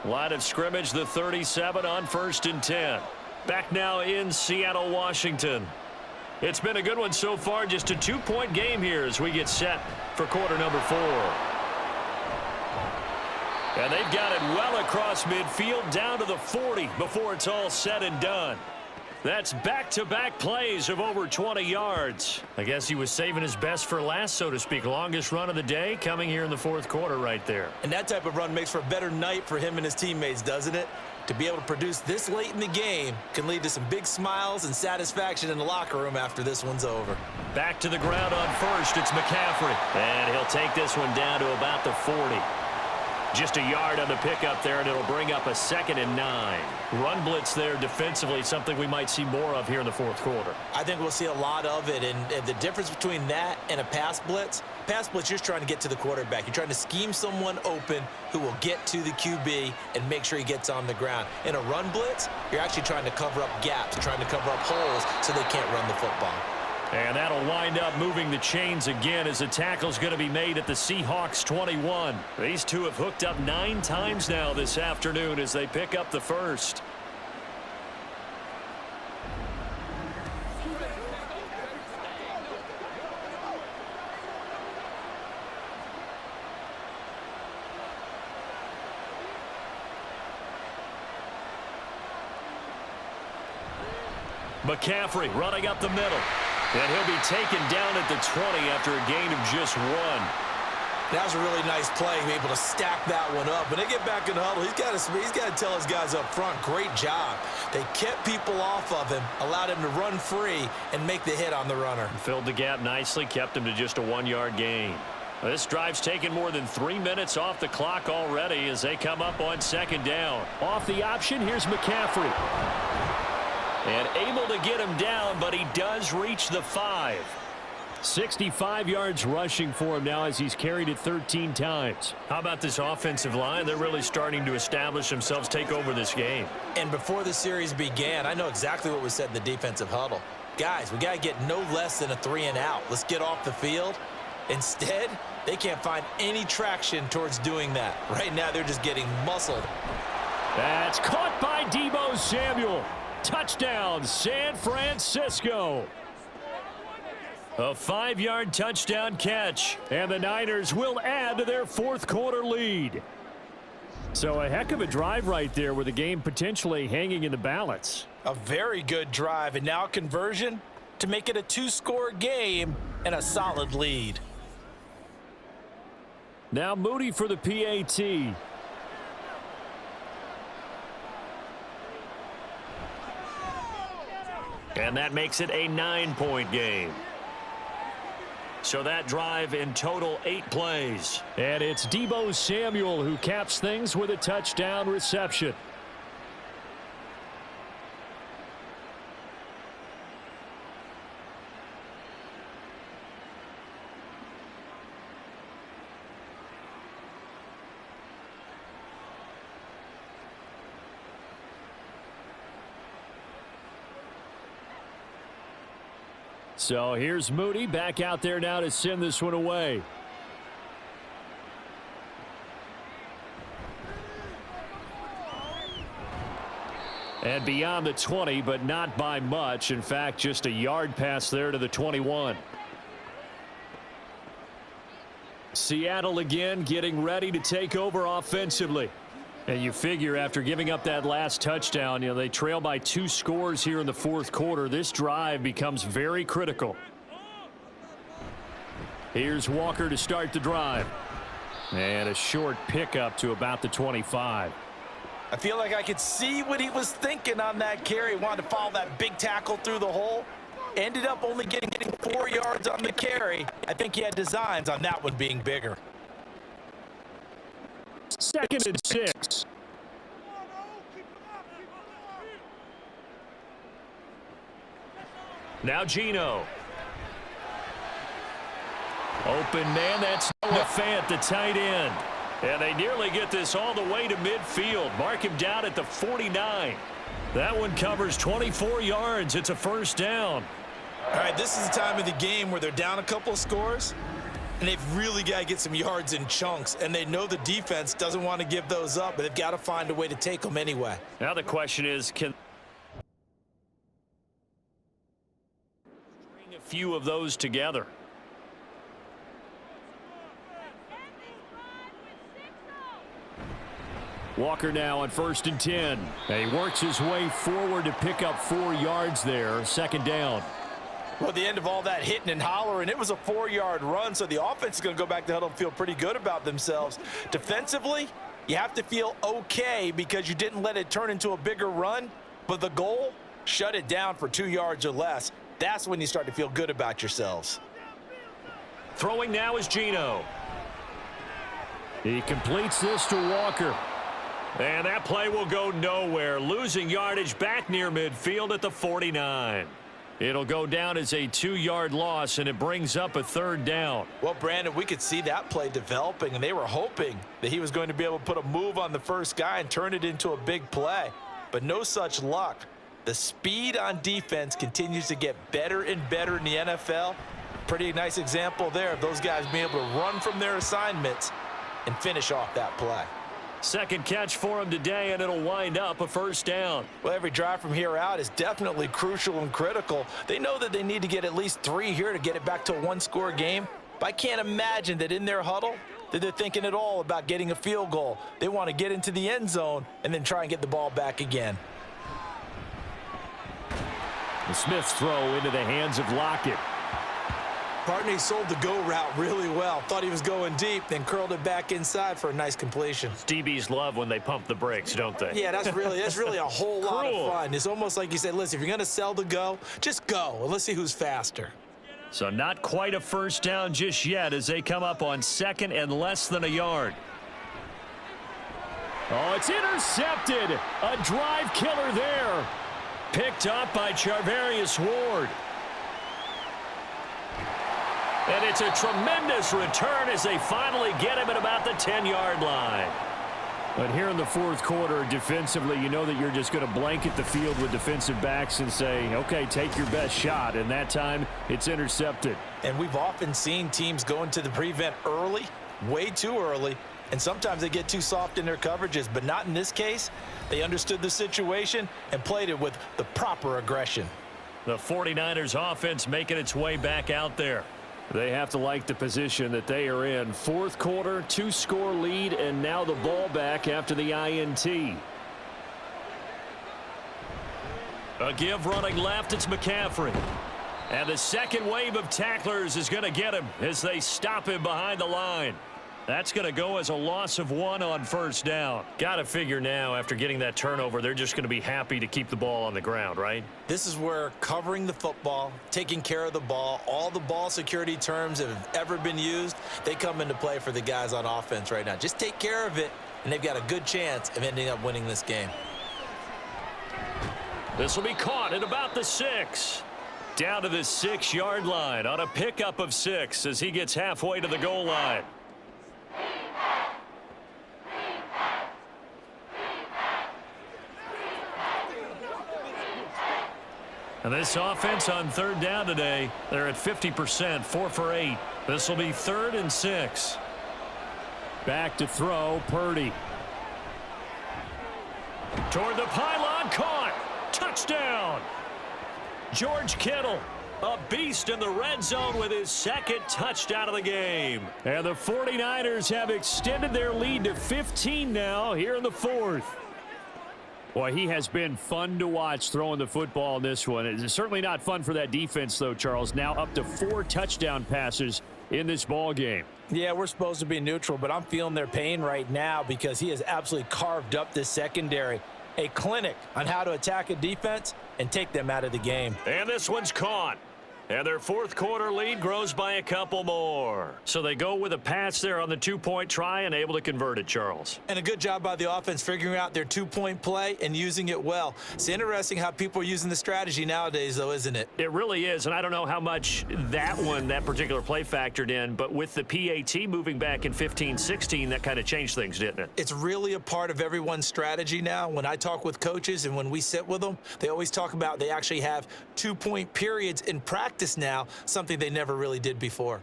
Line of scrimmage, the 37 on 1st and 10. Back now in Seattle, Washington. It's been a good one so far, just a 2-point game here as we get set for quarter number 4. And they've got it well across midfield down to the 40 before it's all said and done. That's back-to-back plays of over 20 yards. I guess he was saving his best for last, so to speak. Longest run of the day coming here in the 4th quarter right there. And that type of run makes for a better night for him and his teammates, doesn't it? To be able to produce this late in the game can lead to some big smiles and satisfaction in the locker room after this one's over. Back to the ground on 1st. It's McCaffrey. And he'll take this one down to about the 40. Just a yard on the pickup there, and it'll bring up a 2nd and 9. Run blitz there defensively, something we might see more of here in the 4th quarter. I think we'll see a lot of it, and the difference between that and a pass blitz, Pass blitz, you're just trying to get to the quarterback. You're trying to scheme someone open who will get to the QB and make sure he gets on the ground. In a run blitz, you're actually trying to cover up gaps, trying to cover up holes so they can't run the football. And that'll wind up moving the chains again as the tackle's going to be made at the Seahawks 21. These two have hooked up 9 times now this afternoon as they pick up the first. McCaffrey running up the middle. And he'll be taken down at the 20 after a gain of just 1. That was a really nice play, able to stack that one up. When they get back in the huddle, he's got to tell his guys up front, great job. They kept people off of him, allowed him to run free, and make the hit on the runner. Filled the gap nicely, kept him to just a 1-yard gain. This drive's taken more than 3 minutes off the clock already as they come up on 2nd down. Off the option, here's McCaffrey. And able to get him down, but he does reach the 5. 65 yards rushing for him now as he's carried it 13 times. How about this offensive line? They're really starting to establish themselves, take over this game. And before the series began, I know exactly what was said in the defensive huddle. Guys, we got to get no less than a 3 and out. Let's get off the field. Instead, they can't find any traction towards doing that. Right now, they're just getting muscled. That's caught by Deebo Samuel. Touchdown, San Francisco. A 5-yard touchdown catch, and the Niners will add to their 4th quarter lead. So a heck of a drive right there with the game potentially hanging in the balance. A very good drive, and now conversion to make it a 2-score game and a solid lead. Now Moody for the PAT. And that makes it a 9-point game. So that drive in total 8 plays. And it's Deebo Samuel who caps things with a touchdown reception. So here's Moody back out there now to send this one away. And beyond the 20, but not by much. In fact, just a yard pass there to the 21. Seattle again getting ready to take over offensively. And you figure after giving up that last touchdown, they trail by 2 scores here in the 4th quarter. This drive becomes very critical. Here's Walker to start the drive. And a short pickup to about the 25. I feel like I could see what he was thinking on that carry. Wanted to follow that big tackle through the hole. Ended up only getting 4 yards on the carry. I think he had designs on that one being bigger. 2nd and 6. Now Geno. Open man, that's Noah Fant, the tight end. And they nearly get this all the way to midfield. Mark him down at the 49. That one covers 24 yards. It's a 1st down. All right, this is the time of the game where they're down a couple of scores. And they've really got to get some yards in chunks. And they know the defense doesn't want to give those up, but they've got to find a way to take them anyway. Now the question is, can string a few of those together? Walker now on 1st and 10. And he works his way forward to pick up 4 yards there. 2nd down. Well, at the end of all that hitting and hollering, it was a 4-yard run, so the offense is going to go back to the huddle and feel pretty good about themselves. Defensively, you have to feel okay because you didn't let it turn into a bigger run, but the goal, shut it down for 2 yards or less. That's when you start to feel good about yourselves. Throwing now is Geno. He completes this to Walker. And that play will go nowhere, losing yardage back near midfield at the 49. It'll go down as a 2-yard loss, and it brings up a 3rd down. Well, Brandon, we could see that play developing, and they were hoping that he was going to be able to put a move on the first guy and turn it into a big play. But no such luck. The speed on defense continues to get better and better in the NFL. Pretty nice example there of those guys being able to run from their assignments and finish off that play. Second catch for him today, and it'll wind up a 1st down. Well, every drive from here out is definitely crucial and critical. They know that they need to get at least 3 here to get it back to a 1-score game. But I can't imagine that in their huddle that they're thinking at all about getting a field goal. They want to get into the end zone and then try and get the ball back again. The Smith's throw into the hands of Lockett. Partney sold the go route really well. Thought he was going deep, then curled it back inside for a nice completion. DBs love when they pump the brakes, don't they? Yeah, that's really a whole lot of fun. It's almost like you said, listen, if you're going to sell the go, just go, and let's see who's faster. So not quite a 1st down just yet as they come up on 2nd and less than a yard. Oh, it's intercepted. A drive killer there. Picked up by Charvarius Ward. And it's a tremendous return as they finally get him at about the 10-yard line. But here in the 4th quarter, defensively, you know that you're just going to blanket the field with defensive backs and say, okay, take your best shot. And that time, it's intercepted. And we've often seen teams go into the prevent early, way too early, and sometimes they get too soft in their coverages, but not in this case. They understood the situation and played it with the proper aggression. The 49ers offense making its way back out there. They have to like the position that they are in. 4th quarter, 2-score lead, and now the ball back after the INT. A give running left, it's McCaffrey. And the second wave of tacklers is going to get him as they stop him behind the line. That's going to go as a loss of 1 on 1st down. Got to figure now, after getting that turnover, they're just going to be happy to keep the ball on the ground, right? This is where covering the football, taking care of the ball, all the ball security terms that have ever been used, they come into play for the guys on offense right now. Just take care of it, and they've got a good chance of ending up winning this game. This will be caught at about the 6. Down to the 6-yard line on a pickup of 6 as he gets halfway to the goal line. And this offense on 3rd down today, they're at 50%, 4 for 8. This will be 3rd and 6. Back to throw, Purdy. Toward the pylon, caught. Touchdown. George Kittle, a beast in the red zone with his 2nd touchdown of the game. And the 49ers have extended their lead to 15 now here in the 4th. Boy, he has been fun to watch throwing the football in this one. It's certainly not fun for that defense, though, Charles. Now up to 4 touchdown passes in this ball game. Yeah, we're supposed to be neutral, but I'm feeling their pain right now because he has absolutely carved up this secondary. A clinic on how to attack a defense and take them out of the game. And this one's caught. And their 4th quarter lead grows by a couple more. So they go with a pass there on the 2-point try and able to convert it, Charles. And a good job by the offense figuring out their 2-point play and using it well. It's interesting how people are using the strategy nowadays, though, isn't it? It really is, and I don't know how much that particular play factored in, but with the PAT moving back in 15-16, that kind of changed things, didn't it? It's really a part of everyone's strategy now. When I talk with coaches and when we sit with them, they always talk about they actually have 2-point periods in practice now, something they never really did before.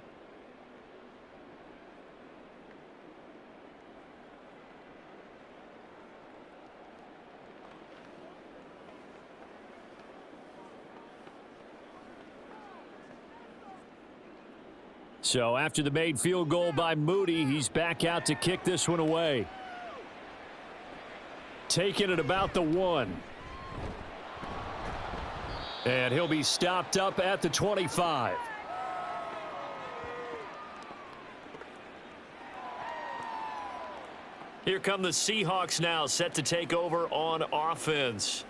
So after the made field goal by Moody, he's back out to kick this one away. Taking it about the 1. And he'll be stopped up at the 25. Here come the Seahawks now, set to take over on offense.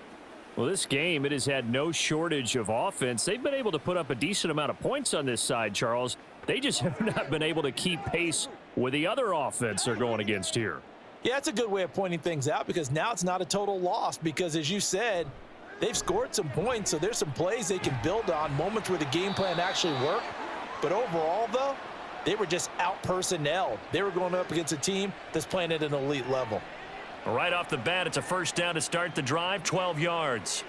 Well, this game, it has had no shortage of offense. They've been able to put up a decent amount of points on this side, Charles. They just have not been able to keep pace with the other offense they're going against here. Yeah, that's a good way of pointing things out because now it's not a total loss because, as you said, They've scored some points, so there's some plays they can build on, moments where the game plan actually worked. But overall, though, they were just out-personnelled. They were going up against a team that's playing at an elite level. Right off the bat, it's a first down to start the drive, 12 yards.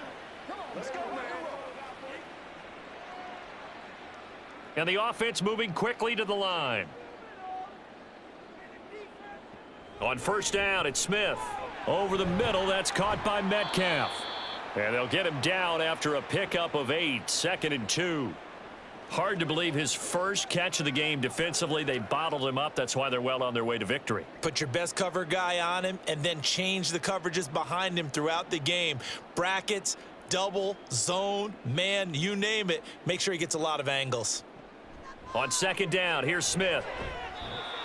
And the offense moving quickly to the line. On first down, it's Smith. Over the middle, that's caught by Metcalf. And they'll get him down after a pickup of 8, 2nd and 2. Hard to believe his first catch of the game defensively. They bottled him up. That's why they're well on their way to victory. Put your best cover guy on him and then change the coverages behind him throughout the game. Brackets, double, zone, man, you name it. Make sure he gets a lot of angles. On second down, here's Smith.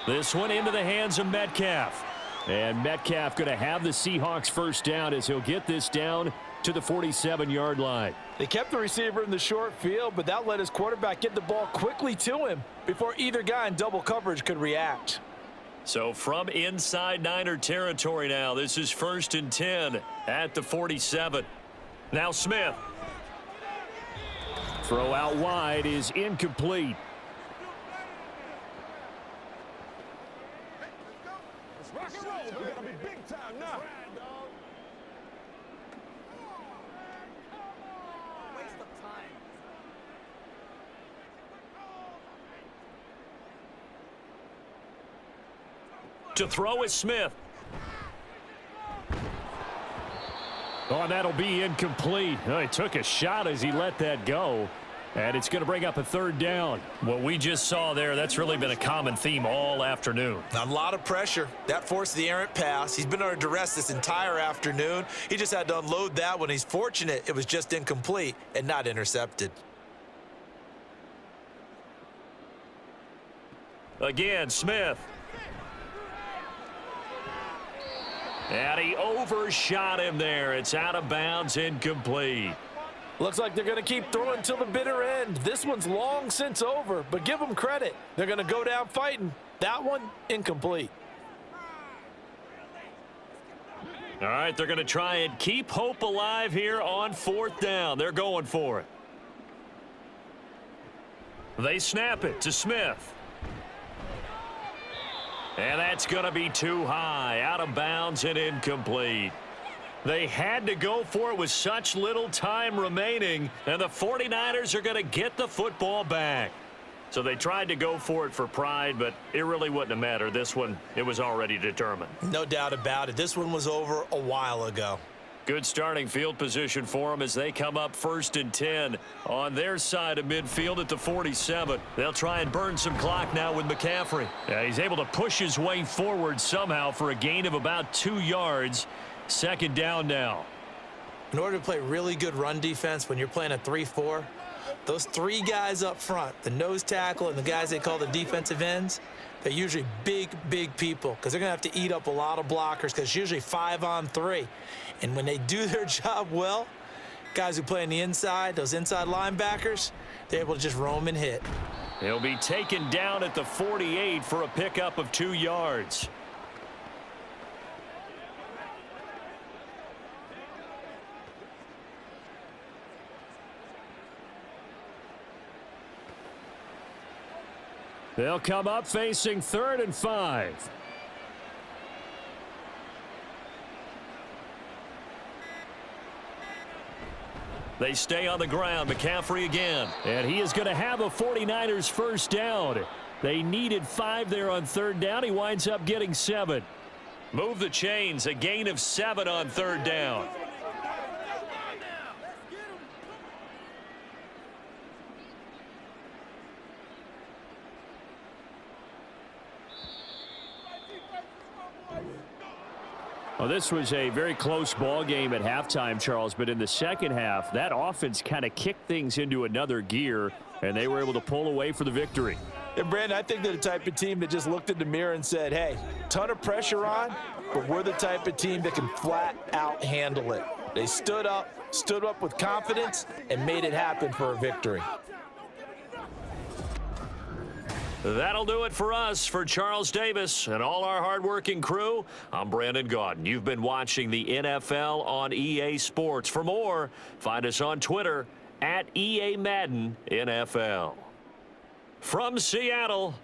This one into the hands of Metcalf. And Metcalf going to have the Seahawks first down as he'll get this down to the 47-yard line. They kept the receiver in the short field, but that let his quarterback get the ball quickly to him before either guy in double coverage could react. So from inside Niner territory now, this is 1st and 10 at the 47. Now Smith. Throw out wide is incomplete. To throw is Smith. Oh, that'll be incomplete. Oh, he took a shot as he let that go. And it's going to bring up a third down. What we just saw there, that's really been a common theme all afternoon. A lot of pressure. That forced the errant pass. He's been under duress this entire afternoon. He just had to unload that one. He's fortunate it was just incomplete and not intercepted. Again, Smith. And he overshot him there. It's out of bounds, incomplete. Looks like they're going to keep throwing till the bitter end. This one's long since over, but give them credit. They're going to go down fighting. That one, incomplete. All right, they're going to try and keep hope alive here on 4th down. They're going for it. They snap it to Smith. And that's going to be too high, out of bounds and incomplete. They had to go for it with such little time remaining, and the 49ers are going to get the football back. So they tried to go for it for pride, but it really wouldn't have mattered. This one, it was already determined. No doubt about it. This one was over a while ago. Good starting field position for them as they come up 1st and 10 on their side of midfield at the 47. They'll try and burn some clock now with McCaffrey. Yeah, he's able to push his way forward somehow for a gain of about 2 yards. 2nd down now. In order to play really good run defense when you're playing a 3-4, those 3 guys up front, the nose tackle and the guys they call the defensive ends, they're usually big, big people because they're going to have to eat up a lot of blockers because it's usually 5-on-3. And when they do their job well, guys who play on the inside, those inside linebackers, they're able to just roam and hit. He'll be taken down at the 48 for a pickup of 2 yards. They'll come up facing 3rd and 5. They stay on the ground. McCaffrey again. And he is going to have a 49ers first down. They needed 5 there on 3rd down. He winds up getting 7. Move the chains. A gain of 7 on 3rd down. Well, this was a very close ball game at halftime, Charles, but in the second half, that offense kind of kicked things into another gear, and they were able to pull away for the victory. And, Brandon, I think they're the type of team that just looked in the mirror and said, hey, ton of pressure on, but we're the type of team that can flat out handle it. They stood up with confidence, and made it happen for a victory. That'll do it for us. For Charles Davis and all our hardworking crew, I'm Brandon Gaudin. You've been watching the NFL on EA Sports. For more, find us on Twitter @EA Madden NFL. From Seattle,